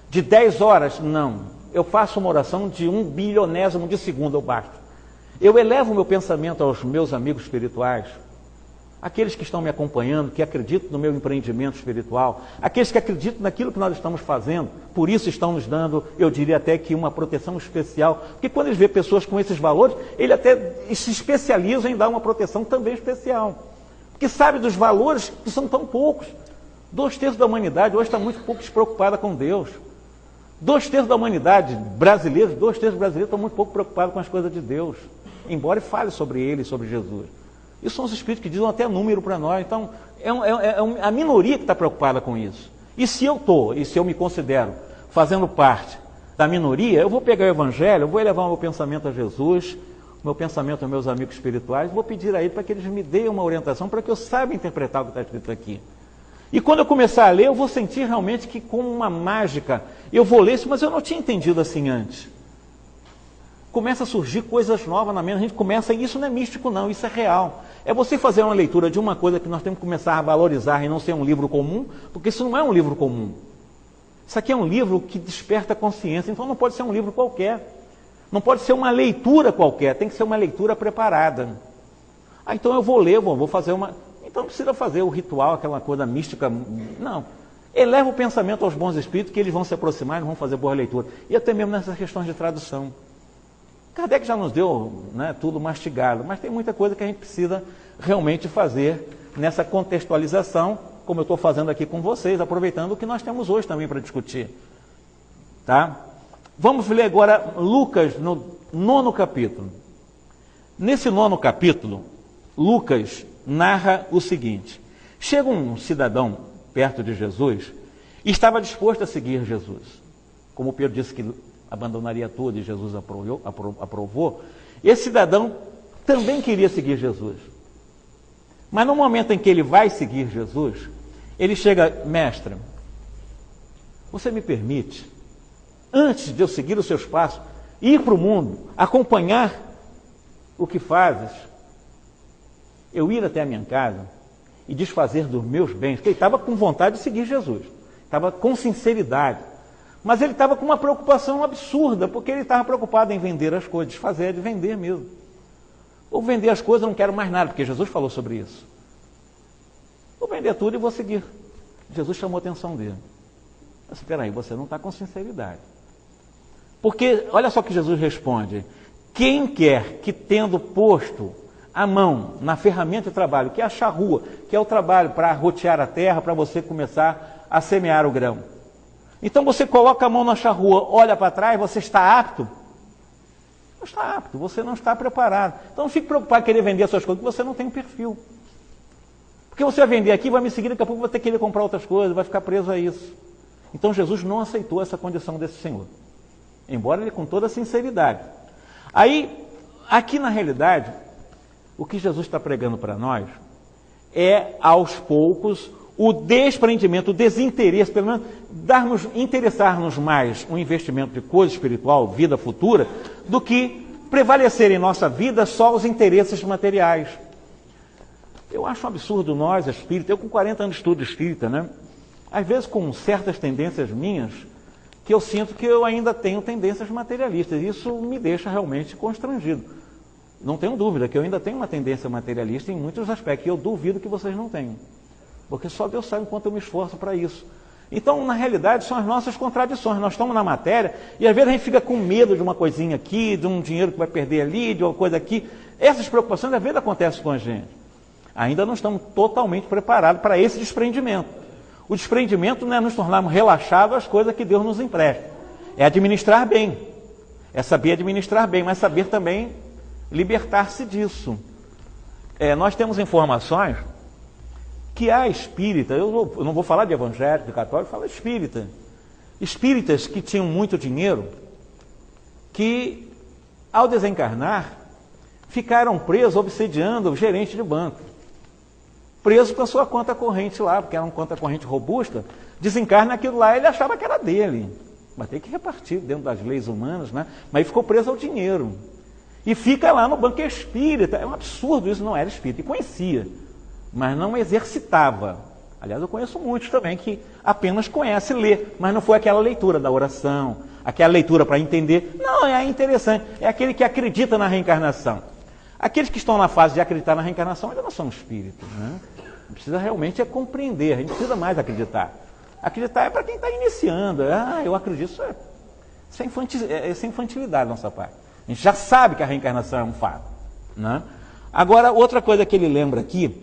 de 10 horas? Não, eu faço uma oração de 1 bilionésimo de segundo, eu basto. Eu elevo o meu pensamento aos meus amigos espirituais, aqueles que estão me acompanhando, que acreditam no meu empreendimento espiritual, aqueles que acreditam naquilo que nós estamos fazendo, por isso estão nos dando, eu diria até que uma proteção especial, porque quando eles vêem pessoas com esses valores, ele até se especializa em dar uma proteção também especial, porque sabe dos valores que são tão poucos. 2/3 da humanidade hoje está muito pouco despreocupada com Deus. 2/3 da humanidade brasileira, 2/3 brasileiros estão muito pouco preocupados com as coisas de Deus, embora fale sobre ele e sobre Jesus. Isso são os espíritos que dizem até número para nós. Então, a minoria que está preocupada com isso. E se eu me considero fazendo parte da minoria, eu vou pegar o Evangelho, eu vou elevar o meu pensamento a Jesus, o meu pensamento aos meus amigos espirituais, vou pedir a ele para que eles me deem uma orientação para que eu saiba interpretar o que está escrito aqui. E quando eu começar a ler, eu vou sentir realmente que, como uma mágica, eu vou ler isso, mas eu não tinha entendido assim antes. Começa a surgir coisas novas na mente, a gente começa, e isso não é místico não, isso é real. É você fazer uma leitura de uma coisa que nós temos que começar a valorizar e não ser um livro comum, porque isso não é um livro comum. Isso aqui é um livro que desperta consciência, então não pode ser um livro qualquer. Não pode ser uma leitura qualquer, tem que ser uma leitura preparada. Então eu vou ler, vou fazer uma... Então não precisa fazer o ritual, aquela coisa mística, não. Eleva o pensamento aos bons espíritos, que eles vão se aproximar e vão fazer boa leitura. E até mesmo nessas questões de tradução. Kardec já nos deu, né, tudo mastigado, mas tem muita coisa que a gente precisa realmente fazer nessa contextualização, como eu estou fazendo aqui com vocês, aproveitando o que nós temos hoje também para discutir. Tá? Vamos ler agora Lucas, no 9º capítulo. Nesse 9º capítulo, Lucas narra o seguinte: chega um cidadão perto de Jesus e estava disposto a seguir Jesus. Como Pedro disse que abandonaria tudo e Jesus aprovou, esse cidadão também queria seguir Jesus. Mas no momento em que ele vai seguir Jesus, ele chega: mestre, você me permite, antes de eu seguir os seus passos, ir para o mundo, acompanhar o que fazes, eu ir até a minha casa e desfazer dos meus bens? Porque ele estava com vontade de seguir Jesus, estava com sinceridade, mas ele estava com uma preocupação absurda, porque ele estava preocupado em vender as coisas, desfazer é de vender mesmo. Vou vender as coisas, eu não quero mais nada, porque Jesus falou sobre isso. Vou vender tudo e vou seguir. Jesus chamou a atenção dele. Mas espera aí, você não está com sinceridade. Porque, olha só que Jesus responde: quem quer que, tendo posto a mão na ferramenta de trabalho, que é a charrua, que é o trabalho para rotear a terra, para você começar a semear o grão. Então você coloca a mão na charrua, olha para trás, você está apto? Não está apto, você não está preparado. Então não fique preocupado em querer vender as suas coisas, porque você não tem um perfil. Porque você vai vender aqui, vai me seguir, daqui a pouco vai ter que querer comprar outras coisas, vai ficar preso a isso. Então Jesus não aceitou essa condição desse senhor, embora ele com toda a sinceridade. Aí, aqui na realidade, o que Jesus está pregando para nós é, aos poucos, o desprendimento, o desinteresse, pelo menos interessar-nos mais no investimento de coisa espiritual, vida futura, do que prevalecer em nossa vida só os interesses materiais. Eu acho um absurdo nós, espíritas, eu com 40 anos de estudo espírita, né? Às vezes com certas tendências minhas, que eu sinto que eu ainda tenho tendências materialistas. Isso me deixa realmente constrangido. Não tenho dúvida que eu ainda tenho uma tendência materialista em muitos aspectos, e eu duvido que vocês não tenham. Porque só Deus sabe o quanto eu me esforço para isso. Então, na realidade, são as nossas contradições. Nós estamos na matéria e às vezes a gente fica com medo de uma coisinha aqui, de um dinheiro que vai perder ali, de uma coisa aqui. Essas preocupações às vezes acontecem com a gente. Ainda não estamos totalmente preparados para esse desprendimento. O desprendimento não é nos tornarmos relaxados às coisas que Deus nos empresta. É administrar bem. É saber administrar bem, mas saber também libertar-se disso. Nós temos informações que há espírita, eu não vou falar de evangélico, de católico, falo espírita. Espíritas que tinham muito dinheiro, que ao desencarnar, ficaram presos obsediando o gerente de banco. Preso com a sua conta corrente lá, porque era uma conta corrente robusta, desencarna aquilo lá, ele achava que era dele. Mas tem que repartir dentro das leis humanas, né? Mas ele ficou preso ao dinheiro. E fica lá no banco espírita. É um absurdo, isso não era espírita. E conhecia, mas não exercitava. Aliás, eu conheço muitos também que apenas conhece ler, mas não foi aquela leitura da oração, aquela leitura para entender. Não, é interessante. É aquele que acredita na reencarnação. Aqueles que estão na fase de acreditar na reencarnação ainda não são espíritos, né? Precisa realmente compreender, a gente precisa mais acreditar. Acreditar é para quem está iniciando. Eu acredito, isso é infantilidade da nossa parte. A gente já sabe que a reencarnação é um fato, né? Agora, outra coisa que ele lembra aqui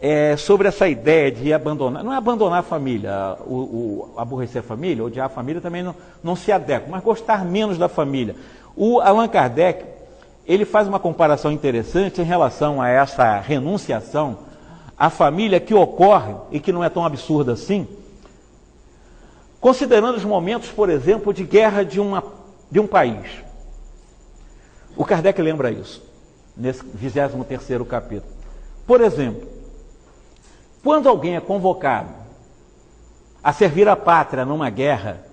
é sobre essa ideia de abandonar, não é abandonar a família, aborrecer a família, odiar a família também não se adequa, mas gostar menos da família. O Allan Kardec, ele faz uma comparação interessante em relação a essa renunciação à família que ocorre, e que não é tão absurda assim, considerando os momentos, por exemplo, de guerra de um país. O Kardec lembra isso, nesse 23º capítulo. Por exemplo, quando alguém é convocado a servir a pátria numa guerra,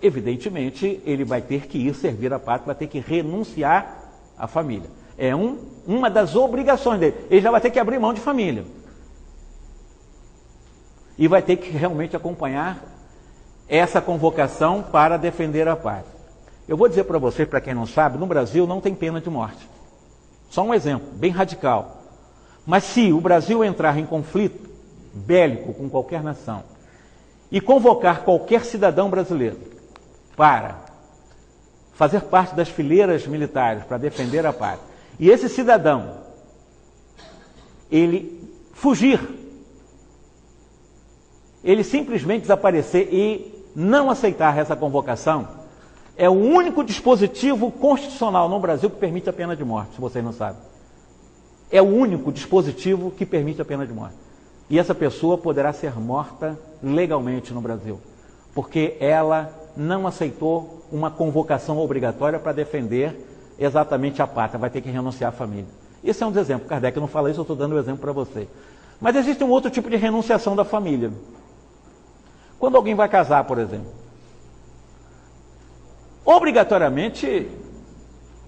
evidentemente ele vai ter que ir servir a pátria, vai ter que renunciar à família. É uma das obrigações dele. Ele já vai ter que abrir mão de família. E vai ter que realmente acompanhar essa convocação para defender a pátria. Eu vou dizer para vocês, para quem não sabe, no Brasil não tem pena de morte. Só um exemplo, bem radical. Mas se o Brasil entrar em conflito bélico com qualquer nação e convocar qualquer cidadão brasileiro para fazer parte das fileiras militares para defender a pátria, e esse cidadão, ele fugir, ele simplesmente desaparecer e não aceitar essa convocação, é o único dispositivo constitucional no Brasil que permite a pena de morte, se vocês não sabem. É o único dispositivo que permite a pena de morte. E essa pessoa poderá ser morta legalmente no Brasil, porque ela não aceitou uma convocação obrigatória para defender exatamente a pátria, vai ter que renunciar à família. Esse é um dos exemplos. Kardec não fala isso, eu estou dando o exemplo para você. Mas existe um outro tipo de renunciação da família. Quando alguém vai casar, por exemplo, obrigatoriamente,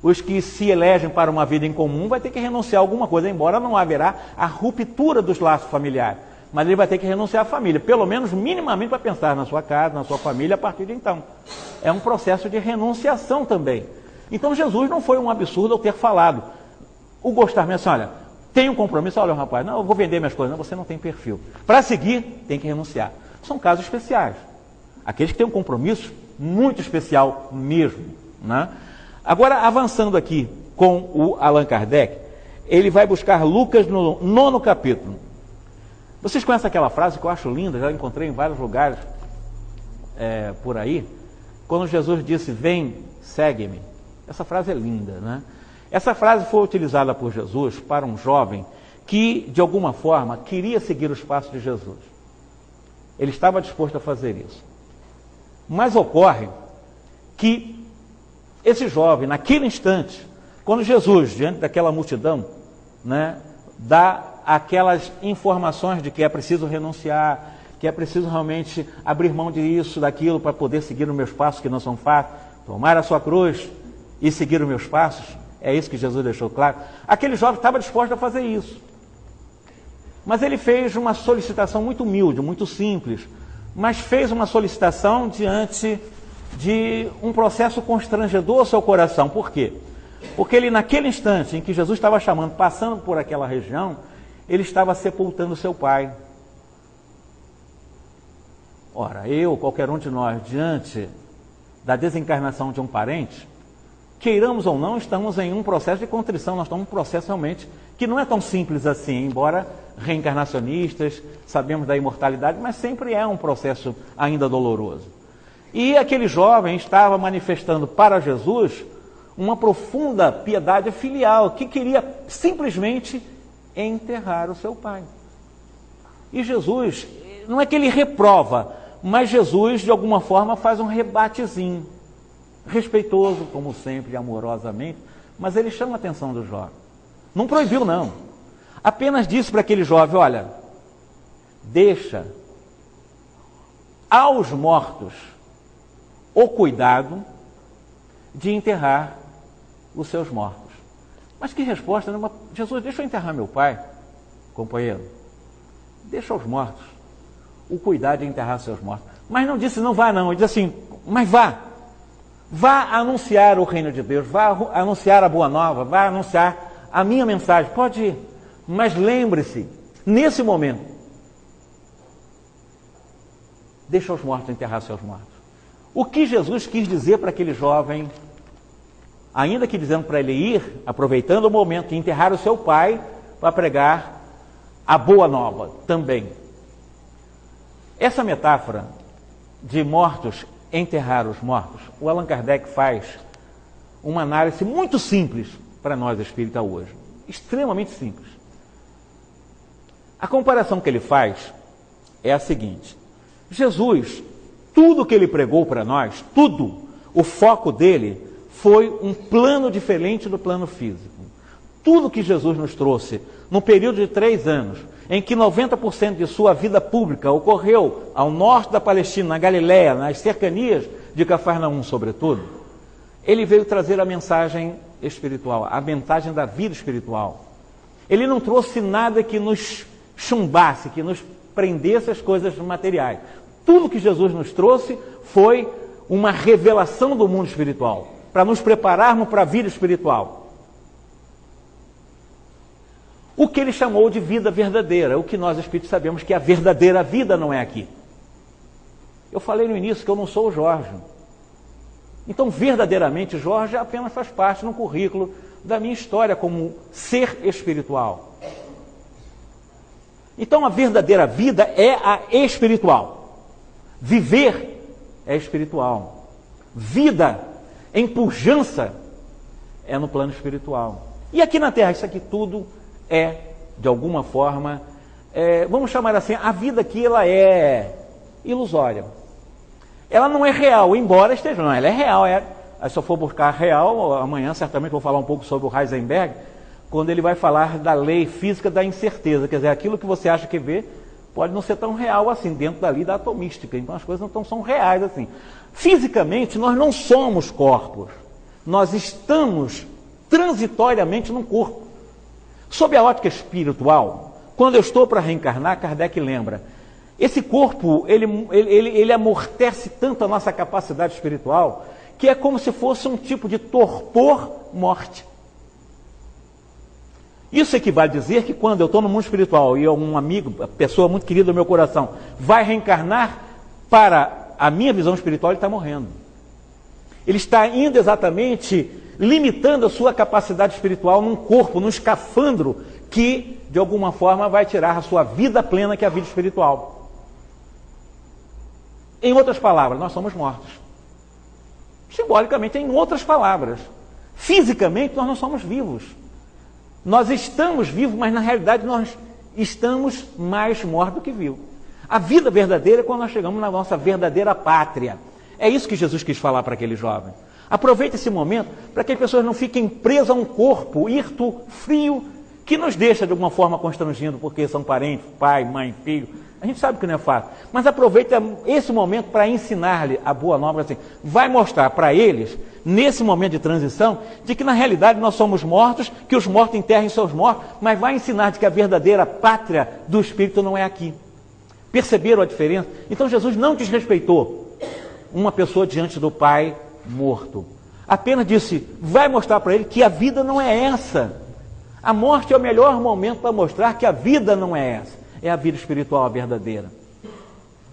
os que se elegem para uma vida em comum vai ter que renunciar a alguma coisa, embora não haverá a ruptura dos laços familiares. Mas ele vai ter que renunciar à família, pelo menos minimamente para pensar na sua casa, na sua família a partir de então. É um processo de renunciação também. Então Jesus não foi um absurdo ao ter falado. O gostar mesmo, olha, tem um compromisso, olha rapaz, não, eu vou vender minhas coisas. Não, você não tem perfil. Para seguir, tem que renunciar. São casos especiais. Aqueles que têm um compromisso muito especial mesmo, né? Agora, avançando aqui com o Allan Kardec, ele vai buscar Lucas no 9º capítulo. Vocês conhecem aquela frase que eu acho linda, já encontrei em vários lugares por aí, quando Jesus disse, vem, segue-me. Essa frase é linda, né? Essa frase foi utilizada por Jesus para um jovem que, de alguma forma, queria seguir os passos de Jesus. Ele estava disposto a fazer isso. Mas ocorre que esse jovem, naquele instante, quando Jesus, diante daquela multidão, né, dá aquelas informações de que é preciso renunciar, que é preciso realmente abrir mão disso, daquilo, para poder seguir os meus passos, que não são fáceis, tomar a sua cruz e seguir os meus passos, é isso que Jesus deixou claro. Aquele jovem estava disposto a fazer isso. Mas ele fez uma solicitação muito humilde, muito simples, mas fez uma solicitação diante de um processo constrangedor ao seu coração. Por quê? Porque ele, naquele instante em que Jesus estava chamando, passando por aquela região, ele estava sepultando seu pai. Ora, qualquer um de nós, diante da desencarnação de um parente, queiramos ou não, estamos em um processo de contrição, nós estamos em um processo realmente que não é tão simples assim, embora reencarnacionistas, sabemos da imortalidade, mas sempre é um processo ainda doloroso. E aquele jovem estava manifestando para Jesus uma profunda piedade filial, que queria simplesmente enterrar o seu pai. E Jesus, não é que ele reprova, mas Jesus, de alguma forma, faz um rebatezinho, respeitoso, como sempre, amorosamente, mas ele chama a atenção do jovem. Não proibiu, não. Apenas disse para aquele jovem, olha, deixa aos mortos o cuidado de enterrar os seus mortos. Mas que resposta, né? Jesus, deixa eu enterrar meu pai, companheiro. Deixa aos mortos o cuidado de enterrar seus mortos. Mas não disse, não vá não. Ele disse assim, mas vá. Vá anunciar o reino de Deus, vá anunciar a boa nova, vá anunciar a minha mensagem. Pode ir. Mas lembre-se, nesse momento, deixa os mortos enterrar seus mortos. O que Jesus quis dizer para aquele jovem, ainda que dizendo para ele ir, aproveitando o momento de enterrar o seu pai, para pregar a boa nova também. Essa metáfora de mortos, enterrar os mortos, o Allan Kardec faz uma análise muito simples para nós espíritas hoje. Extremamente simples. A comparação que ele faz é a seguinte: Jesus, tudo que ele pregou para nós, tudo, o foco dele foi um plano diferente do plano físico. Tudo que Jesus nos trouxe no período de 3 anos, em que 90% de sua vida pública ocorreu ao norte da Palestina, na Galiléia, nas cercanias de Cafarnaum, sobretudo, ele veio trazer a mensagem espiritual, a mensagem da vida espiritual. Ele não trouxe nada que nos chumbasse, que nos prendesse as coisas materiais. Tudo que Jesus nos trouxe foi uma revelação do mundo espiritual, para nos prepararmos para a vida espiritual. O que ele chamou de vida verdadeira, o que nós espíritos sabemos que a verdadeira vida não é aqui. Eu falei no início que eu não sou o Jorge. Então, verdadeiramente, Jorge apenas faz parte no currículo da minha história como ser espiritual. Então, a verdadeira vida é a espiritual. Viver é espiritual. Vida em pujança é no plano espiritual. E aqui na Terra, isso aqui tudo é, de alguma forma, vamos chamar assim, a vida aqui ela é ilusória. Ela não é real, embora esteja, não, ela é real. Se eu for buscar real, amanhã certamente vou falar um pouco sobre o Heisenberg, quando ele vai falar da lei física da incerteza, quer dizer, aquilo que você acha que vê pode não ser tão real assim, dentro dali da atomística, então as coisas não são reais assim. Fisicamente, nós não somos corpos, nós estamos transitoriamente num corpo. Sob a ótica espiritual, quando eu estou para reencarnar, Kardec lembra, esse corpo, ele amortece tanto a nossa capacidade espiritual, que é como se fosse um tipo de torpor-morte. Isso equivale a dizer que quando eu estou no mundo espiritual e um amigo, a pessoa muito querida do meu coração, vai reencarnar, para a minha visão espiritual, ele está morrendo. Ele está indo exatamente limitando a sua capacidade espiritual num corpo, num escafandro que, de alguma forma, vai tirar a sua vida plena, que é a vida espiritual. Em outras palavras, nós somos mortos. Simbolicamente, em outras palavras. Fisicamente, nós não somos vivos. Nós estamos vivos, mas na realidade nós estamos mais mortos do que vivos. A vida verdadeira é quando nós chegamos na nossa verdadeira pátria. É isso que Jesus quis falar para aquele jovem. Aproveite esse momento para que as pessoas não fiquem presas a um corpo hirto, frio, que nos deixa de alguma forma constrangido, porque são parentes, pai, mãe, filho. A gente sabe que não é fácil. Mas aproveite esse momento para ensinar-lhe a boa nova, assim. Vai mostrar para eles, nesse momento de transição, de que na realidade nós somos mortos, que os mortos enterrem seus mortos, mas vai ensinar de que a verdadeira pátria do Espírito não é aqui. Perceberam a diferença? Então Jesus não desrespeitou uma pessoa diante do Pai morto. Apenas disse, vai mostrar para ele que a vida não é essa. A morte é o melhor momento para mostrar que a vida não é essa. É a vida espiritual, a verdadeira.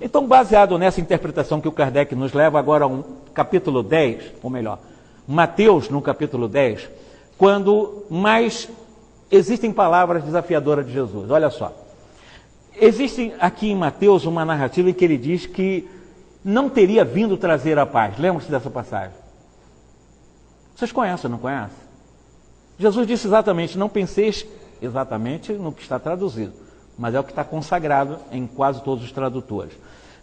Então, baseado nessa interpretação que o Kardec nos leva agora ao capítulo 10, ou melhor, Mateus no capítulo 10, quando mais existem palavras desafiadoras de Jesus. Olha só. Existe aqui em Mateus uma narrativa em que ele diz que não teria vindo trazer a paz. Lembra-se dessa passagem? Vocês conhecem, não conhecem? Jesus disse exatamente, não penseis exatamente no que está traduzido, mas é o que está consagrado em quase todos os tradutores.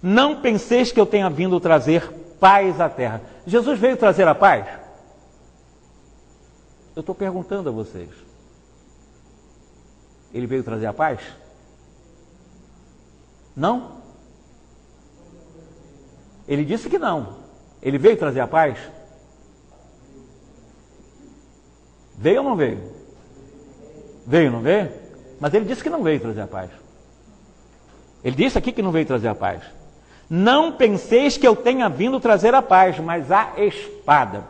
Não penseis que eu tenha vindo trazer paz à terra. Jesus veio trazer a paz? Eu estou perguntando a vocês. Ele veio trazer a paz? Não? Ele disse que não. Ele veio trazer a paz? Veio ou não veio? Veio, não veio? Mas ele disse que não veio trazer a paz. Ele disse aqui que não veio trazer a paz. Não penseis que eu tenha vindo trazer a paz, mas a espada.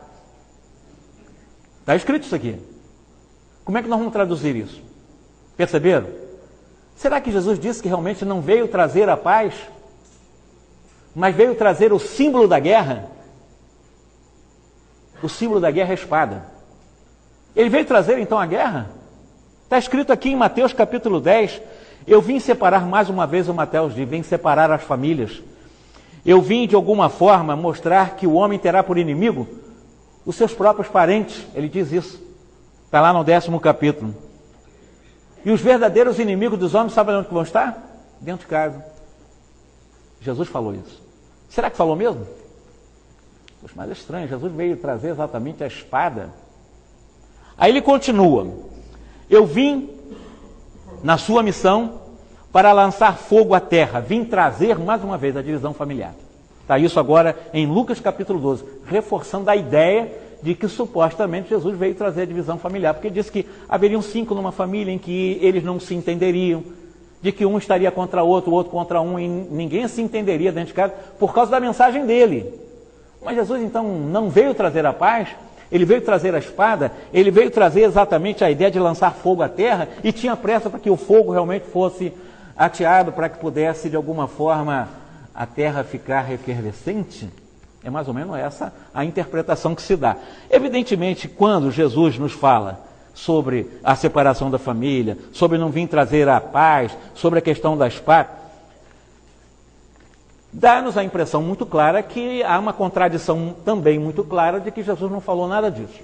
Está escrito isso aqui. Como é que nós vamos traduzir isso? Perceberam? Será que Jesus disse que realmente não veio trazer a paz, mas veio trazer o símbolo da guerra? O símbolo da guerra é a espada. Ele veio trazer então a guerra? Está escrito aqui em Mateus capítulo 10, eu vim separar, mais uma vez o Mateus diz, vim separar as famílias. Eu vim de alguma forma mostrar que o homem terá por inimigo os seus próprios parentes, ele diz isso. Está lá no 10º capítulo. E os verdadeiros inimigos dos homens, sabem onde vão estar? Dentro de casa. Jesus falou isso. Será que falou mesmo? Poxa, mas é estranho, Jesus veio trazer exatamente a espada. Aí ele continua: eu vim na sua missão para lançar fogo à terra. Vim trazer, mais uma vez, a divisão familiar. Está isso agora em Lucas capítulo 12, reforçando a ideia de que supostamente Jesus veio trazer a divisão familiar, porque disse que haveriam 5 numa família em que eles não se entenderiam, de que um estaria contra o outro contra um, e ninguém se entenderia dentro de casa por causa da mensagem dele. Mas Jesus então não veio trazer a paz, ele veio trazer a espada, ele veio trazer exatamente a ideia de lançar fogo à terra, e tinha pressa para que o fogo realmente fosse ateado, para que pudesse de alguma forma a terra ficar efervescente. É mais ou menos essa a interpretação que se dá. Evidentemente, quando Jesus nos fala sobre a separação da família, sobre não vir trazer a paz, sobre a questão da espada, dá-nos a impressão muito clara que há uma contradição também muito clara de que Jesus não falou nada disso.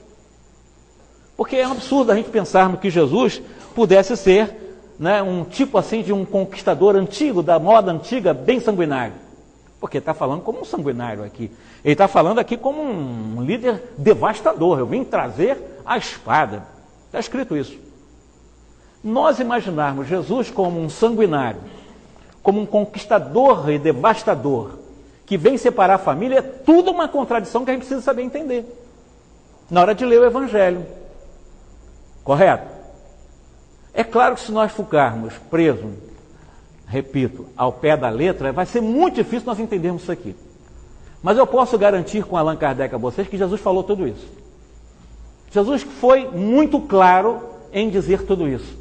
Porque é um absurdo a gente pensarmos que Jesus pudesse ser, né, um tipo assim de um conquistador antigo, da moda antiga, bem sanguinário. Porque está falando como um sanguinário aqui. Ele está falando aqui como um líder devastador. Eu vim trazer a espada. Está escrito isso. Nós imaginarmos Jesus como um sanguinário, como um conquistador e devastador, que vem separar a família, é tudo uma contradição que a gente precisa saber entender na hora de ler o Evangelho. Correto? É claro que se nós ficarmos presos, repito, ao pé da letra, vai ser muito difícil nós entendermos isso aqui. Mas eu posso garantir com Allan Kardec a vocês que Jesus falou tudo isso. Jesus foi muito claro em dizer tudo isso.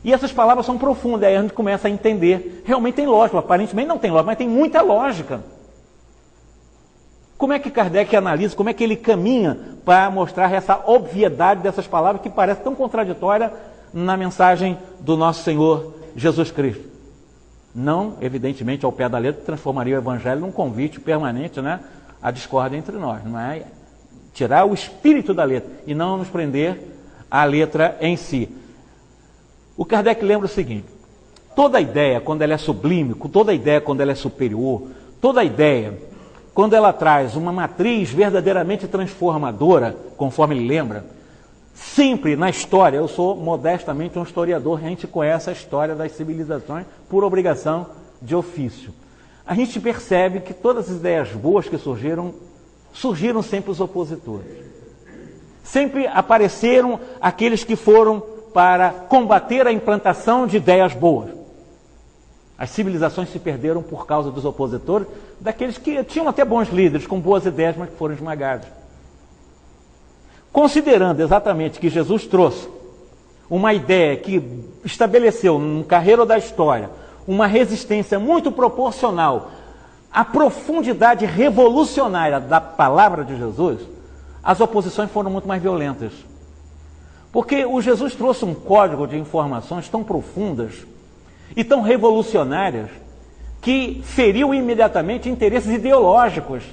E essas palavras são profundas, aí a gente começa a entender. Realmente tem lógica, aparentemente não tem lógica, mas tem muita lógica. Como é que Kardec analisa, como é que ele caminha para mostrar essa obviedade dessas palavras que parece tão contraditória na mensagem do nosso Senhor Jesus Cristo? Não, evidentemente, ao pé da letra, transformaria o Evangelho num convite permanente, né, à discórdia entre nós. Não é tirar o espírito da letra e não nos prender à letra em si. O Kardec lembra o seguinte: toda ideia, quando ela é sublime, toda ideia, quando ela é superior, toda ideia, quando ela traz uma matriz verdadeiramente transformadora, conforme ele lembra, sempre na história, eu sou modestamente um historiador, a gente conhece a história das civilizações por obrigação de ofício. A gente percebe que todas as ideias boas que surgiram sempre os opositores. Sempre apareceram aqueles que foram para combater a implantação de ideias boas. As civilizações se perderam por causa dos opositores, daqueles que tinham até bons líderes, com boas ideias, mas que foram esmagados. Considerando exatamente que Jesus trouxe uma ideia que estabeleceu no carreiro da história uma resistência muito proporcional à profundidade revolucionária da palavra de Jesus, as oposições foram muito mais violentas. Porque o Jesus trouxe um código de informações tão profundas e tão revolucionárias que feriu imediatamente interesses ideológicos.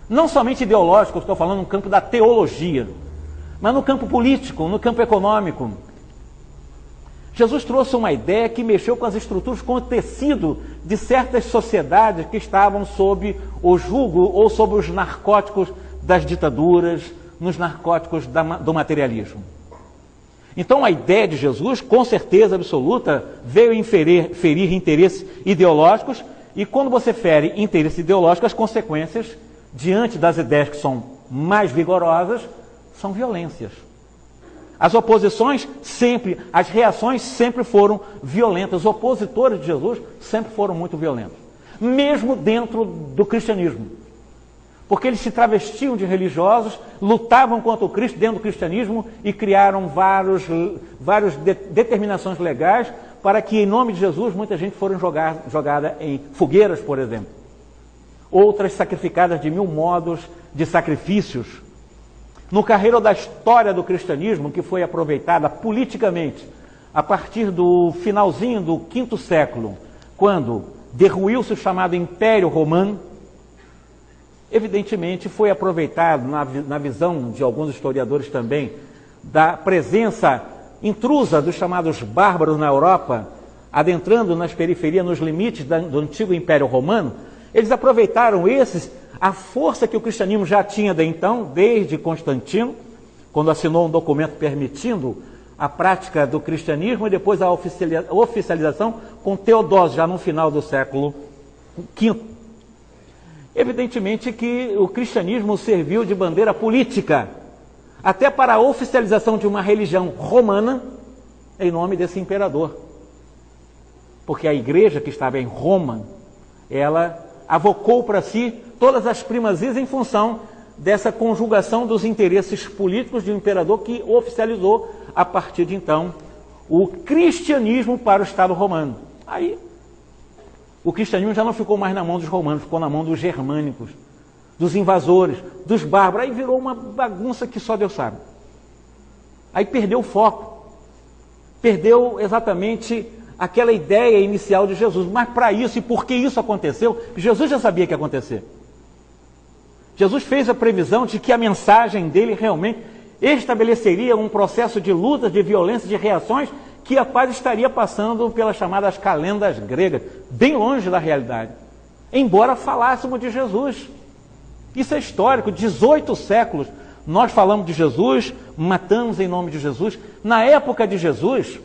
Não somente ideológicos, estou falando no campo da teologia, mas no campo político, no campo econômico. Jesus trouxe uma ideia que mexeu com as estruturas, com o tecido de certas sociedades que estavam sob o jugo ou sob os narcóticos das ditaduras, nos narcóticos do materialismo. Então a ideia de Jesus, com certeza absoluta, veio ferir interesses ideológicos, e quando você fere interesses ideológicos, as consequências, diante das ideias que são mais vigorosas, são violências. As oposições sempre, as reações sempre foram violentas. Os opositores de Jesus sempre foram muito violentos, mesmo dentro do cristianismo. Porque eles se travestiam de religiosos, lutavam contra o Cristo dentro do cristianismo e criaram várias determinações legais para que, em nome de Jesus, muita gente foram jogada em fogueiras, por exemplo. Outras sacrificadas de 1000 modos de sacrifícios. No carreiro da história do cristianismo, que foi aproveitada politicamente a partir do finalzinho do V século, quando derruiu-se o chamado Império Romano, evidentemente foi aproveitado, na visão de alguns historiadores também, da presença intrusa dos chamados bárbaros na Europa, adentrando nas periferias, nos limites do antigo Império Romano. Eles aproveitaram a força que o cristianismo já tinha desde Constantino, quando assinou um documento permitindo a prática do cristianismo, e depois a oficialização com Teodósio, já no final do século V. Evidentemente que o cristianismo serviu de bandeira política, até para a oficialização de uma religião romana, em nome desse imperador. Porque a igreja que estava em Roma, ela avocou para si todas as primazias em função dessa conjugação dos interesses políticos de um imperador que oficializou, a partir de então, o cristianismo para o Estado romano. Aí, o cristianismo já não ficou mais na mão dos romanos, ficou na mão dos germânicos, dos invasores, dos bárbaros. Aí virou uma bagunça que só Deus sabe. Aí perdeu o foco, perdeu exatamente aquela ideia inicial de Jesus. Mas para isso, e por que isso aconteceu, Jesus já sabia que ia acontecer. Jesus fez a previsão de que a mensagem dele realmente estabeleceria um processo de lutas, de violência, de reações, que a paz estaria passando pelas chamadas calendas gregas, bem longe da realidade. Embora falássemos de Jesus. Isso é histórico, 18 séculos nós falamos de Jesus, matamos em nome de Jesus. Na época de Jesus,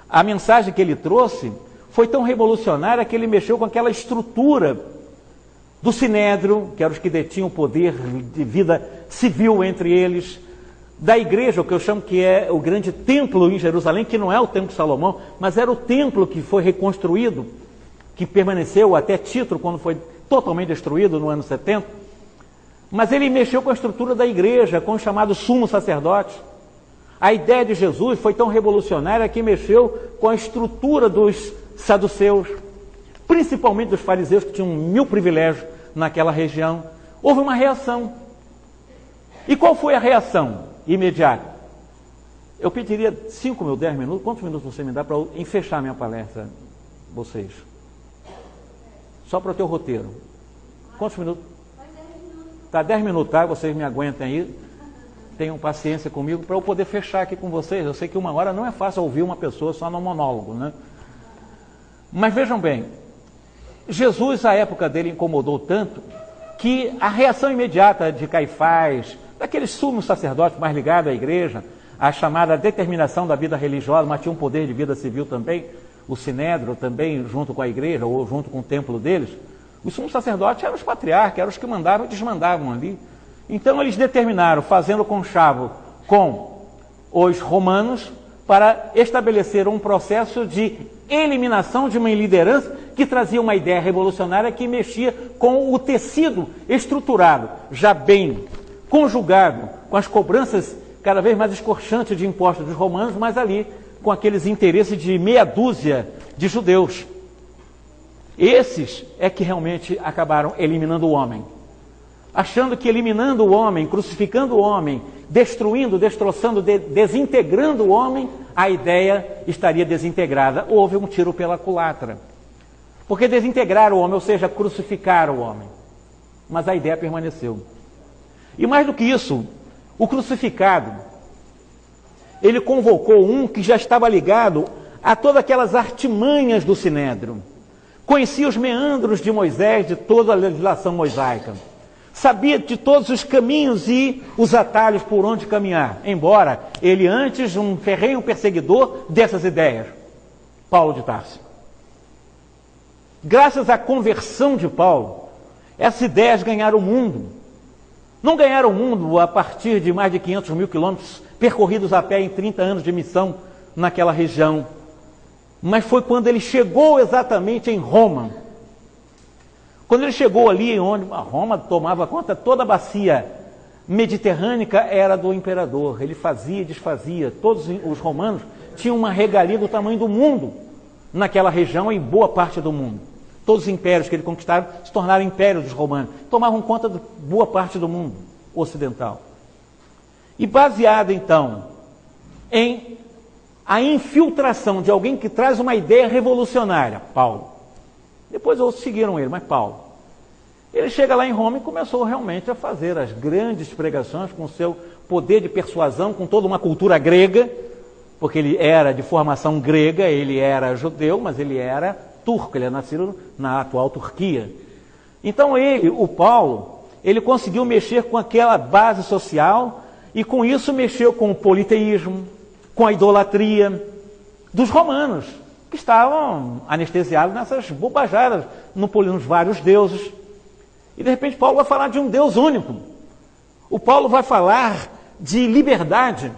a mensagem que ele trouxe foi tão revolucionária que ele mexeu com aquela estrutura do Sinédrio, que eram os que detinham o poder de vida civil entre eles, da igreja, o que eu chamo que é o grande templo em Jerusalém, que não é o templo de Salomão, mas era o templo que foi reconstruído, que permaneceu até Tito, quando foi totalmente destruído no ano 70. Mas ele mexeu com a estrutura da igreja, com o chamado sumo sacerdote. A ideia de Jesus foi tão revolucionária que mexeu com a estrutura dos saduceus, principalmente dos fariseus, que tinham 1000 privilégios naquela região. Houve uma reação. E qual foi a reação imediata? Eu pediria 5 mil, 10 minutos. Quantos minutos você me dá para eu fechar minha palestra, vocês? Só para o teu roteiro. Quantos minutos? Tá, 10 minutos, tá? Vocês me aguentem aí. Tenham paciência comigo para eu poder fechar aqui com vocês. Eu sei que 1 hora não é fácil ouvir uma pessoa só no monólogo, né? Mas vejam bem, Jesus, a época dele, incomodou tanto que a reação imediata de Caifás, daqueles sumos sacerdotes mais ligados à igreja, a chamada determinação da vida religiosa, mas tinha um poder de vida civil também, o Sinédrio também, junto com a igreja, ou junto com o templo deles, os sumos sacerdotes eram os patriarcas, eram os que mandavam e desmandavam ali. Então eles determinaram, fazendo conchavo com os romanos, para estabelecer um processo de eliminação de uma liderança que trazia uma ideia revolucionária que mexia com o tecido estruturado, já bem conjugado, com as cobranças cada vez mais escorchantes de impostos dos romanos, mas ali com aqueles interesses de meia dúzia de judeus. Esses é que realmente acabaram eliminando o homem, achando que eliminando o homem, crucificando o homem, destruindo, destroçando, desintegrando o homem, a ideia estaria desintegrada. Houve um tiro pela culatra. Porque desintegrar o homem, ou seja, crucificar o homem. Mas a ideia permaneceu. E mais do que isso, o crucificado, ele convocou um que já estava ligado a todas aquelas artimanhas do Sinédrio. Conhecia os meandros de Moisés, de toda a legislação mosaica. Sabia de todos os caminhos e os atalhos por onde caminhar, embora ele antes um ferrenho perseguidor dessas ideias, Paulo de Tarso. Graças à conversão de Paulo, essas ideias ganharam o mundo. Não ganharam o mundo a partir de mais de 500 mil quilômetros percorridos a pé em 30 anos de missão naquela região, mas foi quando ele chegou exatamente em Roma. Quando ele chegou ali, onde Roma tomava conta, toda a bacia mediterrânea era do imperador. Ele fazia e desfazia. Todos os romanos tinham uma regalia do tamanho do mundo naquela região e boa parte do mundo. Todos os impérios que ele conquistaram se tornaram impérios dos romanos. Tomavam conta de boa parte do mundo ocidental. E baseado, então, em a infiltração de alguém que traz uma ideia revolucionária, Paulo. Depois outros seguiram ele, mas Paulo. Ele chega lá em Roma e começou realmente a fazer as grandes pregações com seu poder de persuasão, com toda uma cultura grega, porque ele era de formação grega, ele era judeu, mas ele era turco, ele é nascido na atual Turquia. Então ele, o Paulo, ele conseguiu mexer com aquela base social e com isso mexeu com o politeísmo, com a idolatria dos romanos, que estavam anestesiados nessas bobajadas, nos vários deuses. E de repente Paulo vai falar de um Deus único. O Paulo vai falar de liberdade.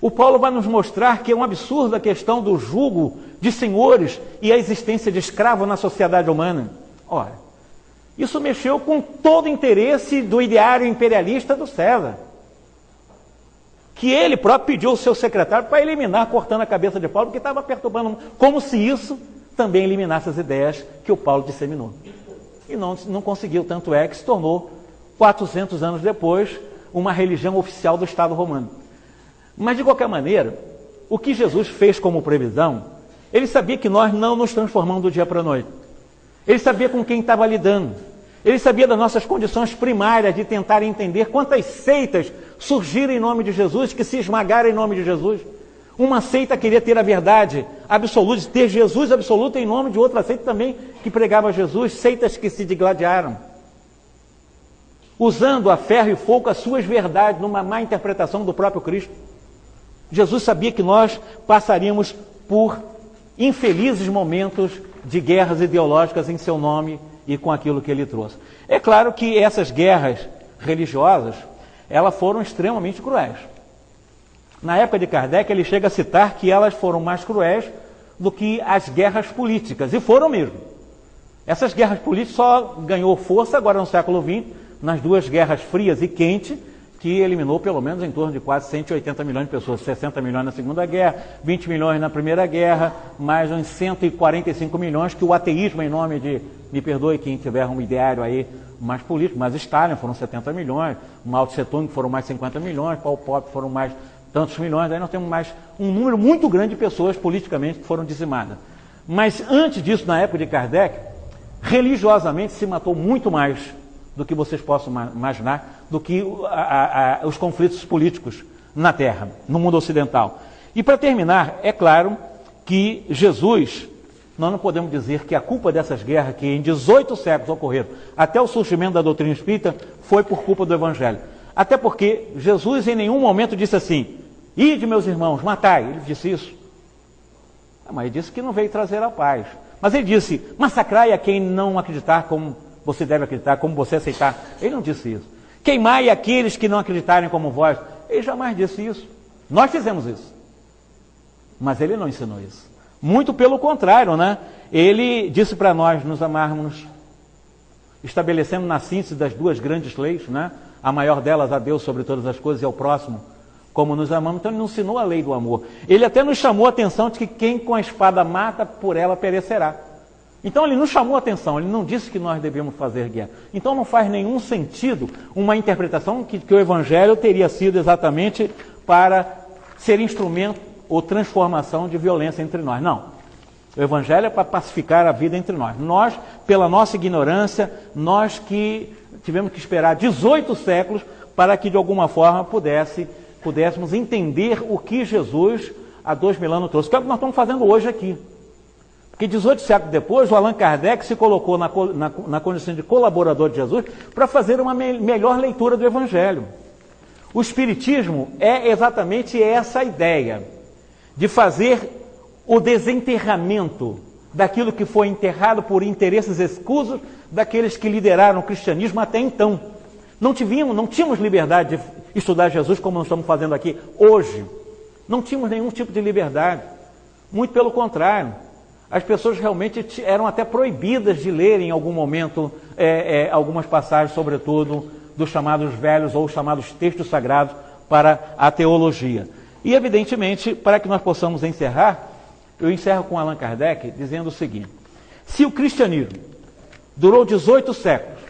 O Paulo vai nos mostrar que é um absurdo a questão do jugo de senhores e a existência de escravo na sociedade humana. Ora, isso mexeu com todo o interesse do ideário imperialista do César, que ele próprio pediu ao seu secretário para eliminar, cortando a cabeça de Paulo, porque estava perturbando, como se isso também eliminasse as ideias que o Paulo disseminou. E não conseguiu, tanto é que se tornou, 400 anos depois, uma religião oficial do Estado romano. Mas, de qualquer maneira, o que Jesus fez como previsão, ele sabia que nós não nos transformamos do dia para a noite. Ele sabia com quem estava lidando. Ele sabia das nossas condições primárias de tentar entender quantas seitas surgiram em nome de Jesus, que se esmagaram em nome de Jesus. Uma seita queria ter a verdade absoluta, ter Jesus absoluto em nome de outra seita também que pregava Jesus, seitas que se digladiaram, usando a ferro e fogo as suas verdades numa má interpretação do próprio Cristo. Jesus sabia que nós passaríamos por infelizes momentos de guerras ideológicas em seu nome e com aquilo que ele trouxe. É claro que essas guerras religiosas, elas foram extremamente cruéis. Na época de Kardec, ele chega a citar que elas foram mais cruéis do que as guerras políticas, e foram mesmo. Essas guerras políticas só ganhou força agora no século XX, nas duas guerras frias e quentes, que eliminou pelo menos em torno de quase 180 milhões de pessoas, 60 milhões na Segunda Guerra, 20 milhões na Primeira Guerra, mais uns 145 milhões que o ateísmo, em nome de, me perdoe quem tiver um ideário aí mais político, mas Stalin foram 70 milhões, Mao Tse Tung foram mais 50 milhões, Pol Pot foram mais tantos milhões, aí nós temos mais um número muito grande de pessoas politicamente que foram dizimadas. Mas antes disso, na época de Kardec, religiosamente se matou muito mais do que vocês possam imaginar, do que os conflitos políticos na Terra, no mundo ocidental. E para terminar, é claro que Jesus, nós não podemos dizer que a culpa dessas guerras que em 18 séculos ocorreram, até o surgimento da doutrina espírita, foi por culpa do Evangelho. Até porque Jesus em nenhum momento disse assim, ide meus irmãos, matai. Ele disse isso. Mas ele disse que não veio trazer a paz. Mas ele disse, massacrai a quem não acreditar como você deve acreditar, como você aceitar. Ele não disse isso. Queimai aqueles que não acreditarem como vós. Ele jamais disse isso. Nós fizemos isso. Mas ele não ensinou isso. Muito pelo contrário, né? Ele disse para nós nos amarmos, estabelecendo na síntese das duas grandes leis, né? A maior delas, a Deus sobre todas as coisas e ao próximo, como nos amamos. Então ele não ensinou a lei do amor. Ele até nos chamou a atenção de que quem com a espada mata, por ela perecerá. Então ele nos chamou a atenção, ele não disse que nós devemos fazer guerra. Então não faz nenhum sentido uma interpretação que o Evangelho teria sido exatamente para ser instrumento ou transformação de violência entre nós. Não. O Evangelho é para pacificar a vida entre nós. Nós, pela nossa ignorância, nós que tivemos que esperar 18 séculos para que de alguma forma pudéssemos entender o que Jesus há 2000 anos trouxe. Que é o que nós estamos fazendo hoje aqui. Porque 18 séculos depois, o Allan Kardec se colocou na condição de colaborador de Jesus para fazer uma melhor leitura do Evangelho. O Espiritismo é exatamente essa ideia, de fazer o desenterramento daquilo que foi enterrado por interesses escusos daqueles que lideraram o cristianismo até então. Não tínhamos liberdade de estudar Jesus como nós estamos fazendo aqui hoje. Não tínhamos nenhum tipo de liberdade. Muito pelo contrário. As pessoas realmente eram até proibidas de ler em algum momento algumas passagens, sobretudo, dos chamados velhos ou chamados textos sagrados para a teologia. E, evidentemente, para que nós possamos encerrar, eu encerro com Allan Kardec dizendo o seguinte, se o cristianismo durou 18 séculos,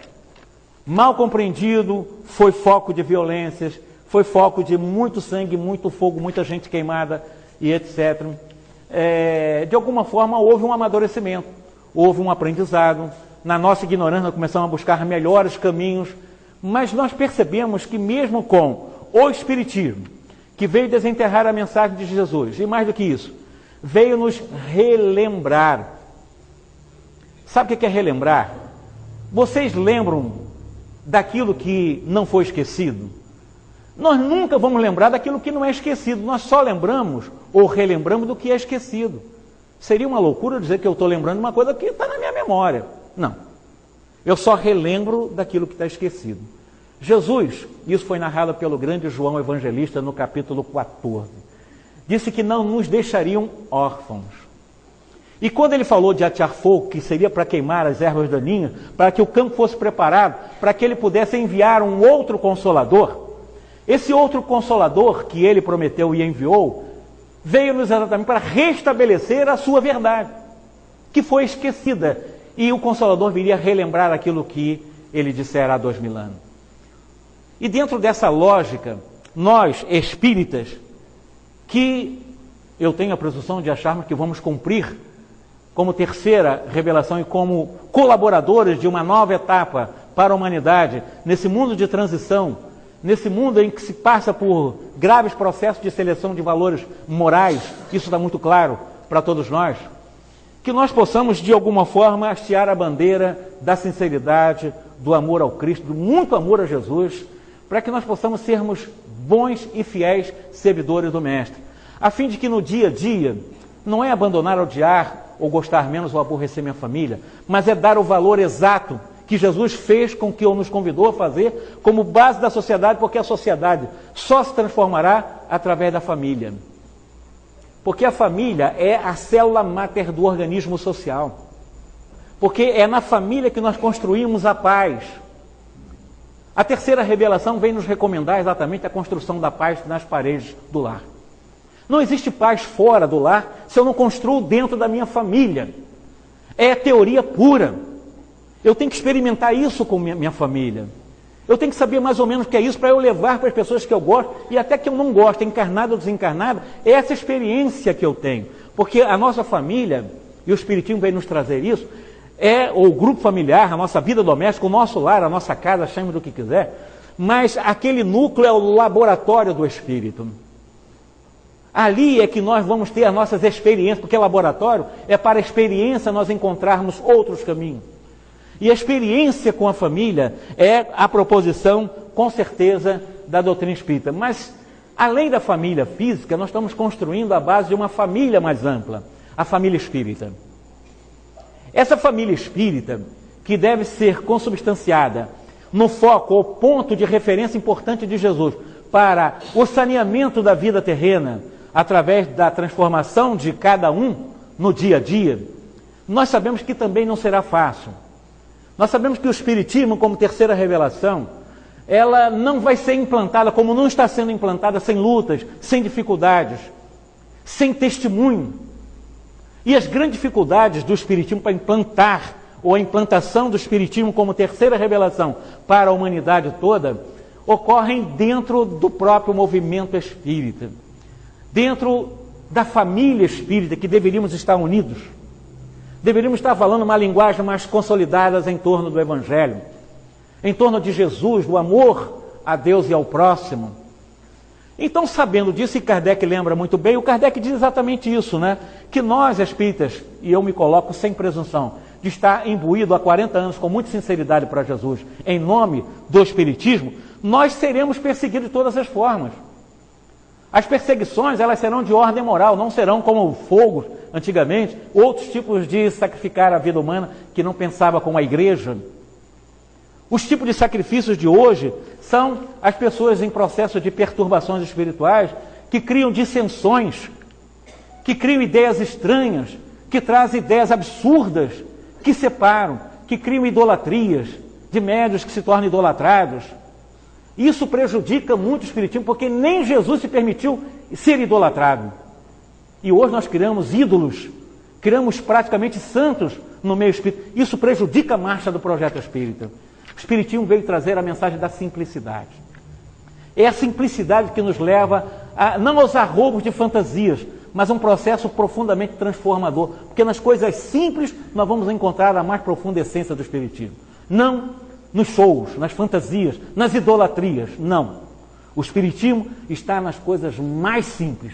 mal compreendido, foi foco de violências, foi foco de muito sangue, muito fogo, muita gente queimada e etc., de alguma forma houve um amadurecimento, houve um aprendizado, na nossa ignorância, nós começamos a buscar melhores caminhos, mas nós percebemos que mesmo com o Espiritismo, que veio desenterrar a mensagem de Jesus, e mais do que isso, veio nos relembrar. Sabe o que é relembrar? Vocês lembram daquilo que não foi esquecido? Nós nunca vamos lembrar daquilo que não é esquecido, nós só lembramos ou relembramos do que é esquecido. Seria uma loucura dizer que eu estou lembrando de uma coisa que está na minha memória. Não. Eu só relembro daquilo que está esquecido. Jesus, isso foi narrado pelo grande João Evangelista no capítulo 14, disse que não nos deixariam órfãos. E quando ele falou de atear fogo, que seria para queimar as ervas daninhas, para que o campo fosse preparado, para que ele pudesse enviar um outro Consolador, esse outro Consolador que ele prometeu e enviou, veio-nos exatamente para restabelecer a sua verdade, que foi esquecida. E o Consolador viria relembrar aquilo que ele dissera há 2000 anos. E dentro dessa lógica, nós, espíritas, que eu tenho a presunção de acharmos que vamos cumprir como terceira revelação e como colaboradores de uma nova etapa para a humanidade, nesse mundo de transição, nesse mundo em que se passa por graves processos de seleção de valores morais, isso está muito claro para todos nós, que nós possamos de alguma forma hastear a bandeira da sinceridade, do amor ao Cristo, do muito amor a Jesus, para que nós possamos sermos bons e fiéis servidores do Mestre, a fim de que no dia a dia não é abandonar, odiar ou gostar menos ou aborrecer minha família, mas é dar o valor exato que Jesus fez com que nos convidou a fazer como base da sociedade, porque a sociedade só se transformará através da família. Porque a família é a célula máter do organismo social. Porque é na família que nós construímos a paz. A terceira revelação vem nos recomendar exatamente a construção da paz nas paredes do lar. Não existe paz fora do lar se eu não construo dentro da minha família. É teoria pura. Eu tenho que experimentar isso com minha família. Eu tenho que saber mais ou menos o que é isso para eu levar para as pessoas que eu gosto e até que eu não gosto, encarnado ou desencarnado, é essa experiência que eu tenho. Porque a nossa família, e o Espiritismo vem nos trazer isso, é o grupo familiar, a nossa vida doméstica, o nosso lar, a nossa casa, chame do que quiser, mas aquele núcleo é o laboratório do Espírito. Ali é que nós vamos ter as nossas experiências, porque laboratório é para a experiência nós encontrarmos outros caminhos. E a experiência com a família é a proposição, com certeza, da doutrina espírita. Mas, além da família física, nós estamos construindo a base de uma família mais ampla, a família espírita. Essa família espírita, que deve ser consubstanciada no foco ou ponto de referência importante de Jesus para o saneamento da vida terrena, através da transformação de cada um no dia a dia, nós sabemos que também não será fácil. Nós sabemos que o Espiritismo, como terceira revelação, ela não vai ser implantada, como não está sendo implantada, sem lutas, sem dificuldades, sem testemunho. E as grandes dificuldades do Espiritismo para implantar, ou a implantação do Espiritismo como terceira revelação para a humanidade toda, ocorrem dentro do próprio movimento espírita, dentro da família espírita, que deveríamos estar unidos. Deveríamos estar falando uma linguagem mais consolidada em torno do Evangelho, em torno de Jesus, do amor a Deus e ao próximo. Então, sabendo disso, e Kardec lembra muito bem, o Kardec diz exatamente isso, né? Que nós, espíritas, e eu me coloco sem presunção, de estar imbuído há 40 anos com muita sinceridade para Jesus, em nome do Espiritismo, nós seremos perseguidos de todas as formas. As perseguições, elas serão de ordem moral, não serão como o fogo, antigamente, outros tipos de sacrificar a vida humana que não pensava como a igreja. Os tipos de sacrifícios de hoje são as pessoas em processo de perturbações espirituais que criam dissensões, que criam ideias estranhas, que trazem ideias absurdas, que separam, que criam idolatrias, de médiuns que se tornam idolatrados. Isso prejudica muito o Espiritismo, porque nem Jesus se permitiu ser idolatrado. E hoje nós criamos ídolos, criamos praticamente santos no meio espírita. Isso prejudica a marcha do projeto espírita. O Espiritismo veio trazer a mensagem da simplicidade. É a simplicidade que nos leva, não aos arroubos de fantasias, mas um processo profundamente transformador, porque nas coisas simples nós vamos encontrar a mais profunda essência do Espiritismo. Não nos shows, nas fantasias, nas idolatrias, não. O Espiritismo está nas coisas mais simples.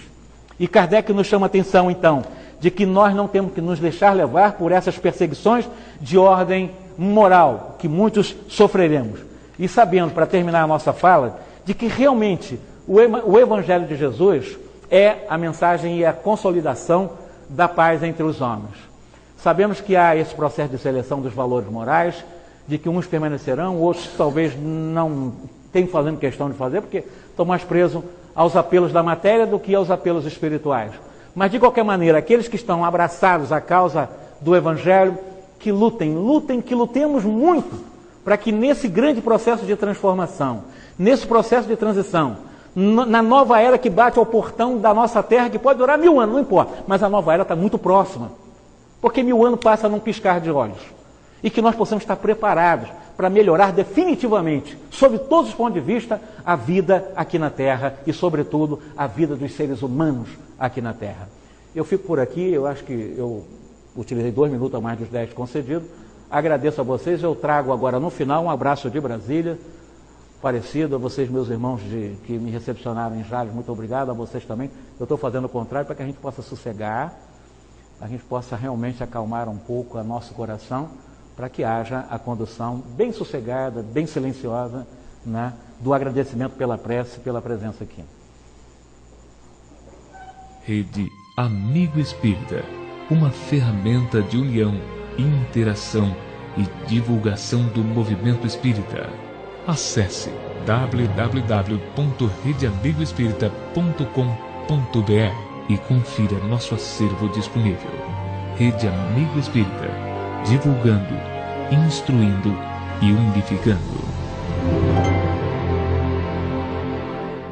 E Kardec nos chama a atenção, então, de que nós não temos que nos deixar levar por essas perseguições de ordem moral, que muitos sofreremos. E sabendo, para terminar a nossa fala, de que realmente o Evangelho de Jesus é a mensagem e a consolidação da paz entre os homens. Sabemos que há esse processo de seleção dos valores morais, de que uns permanecerão, outros talvez não tenham fazendo questão de fazer, porque estão mais presos aos apelos da matéria do que aos apelos espirituais. Mas, de qualquer maneira, aqueles que estão abraçados à causa do Evangelho, que lutemos muito para que nesse grande processo de transformação, nesse processo de transição, na nova era que bate ao portão da nossa terra, que pode durar 1000 anos, não importa, mas a nova era está muito próxima, porque 1000 anos passa num piscar de olhos, e que nós possamos estar preparados para melhorar definitivamente, sob todos os pontos de vista, a vida aqui na Terra e, sobretudo, a vida dos seres humanos aqui na Terra. Eu fico por aqui, eu acho que eu utilizei 2 minutos a mais dos 10 concedidos. Agradeço a vocês, eu trago agora no final um abraço de Brasília, parecido a vocês, meus irmãos que me recepcionaram em Jales, muito obrigado, a vocês também. Eu estou fazendo o contrário para que a gente possa sossegar, a gente possa realmente acalmar um pouco o nosso coração, para que haja a condução bem sossegada, bem silenciosa, né, do agradecimento pela prece, pela presença aqui. Rede Amigo Espírita, uma ferramenta de união, interação e divulgação do movimento espírita. Acesse www.redeamigoespírita.com.br e confira nosso acervo disponível. Rede Amigo Espírita, divulgando, instruindo e unificando.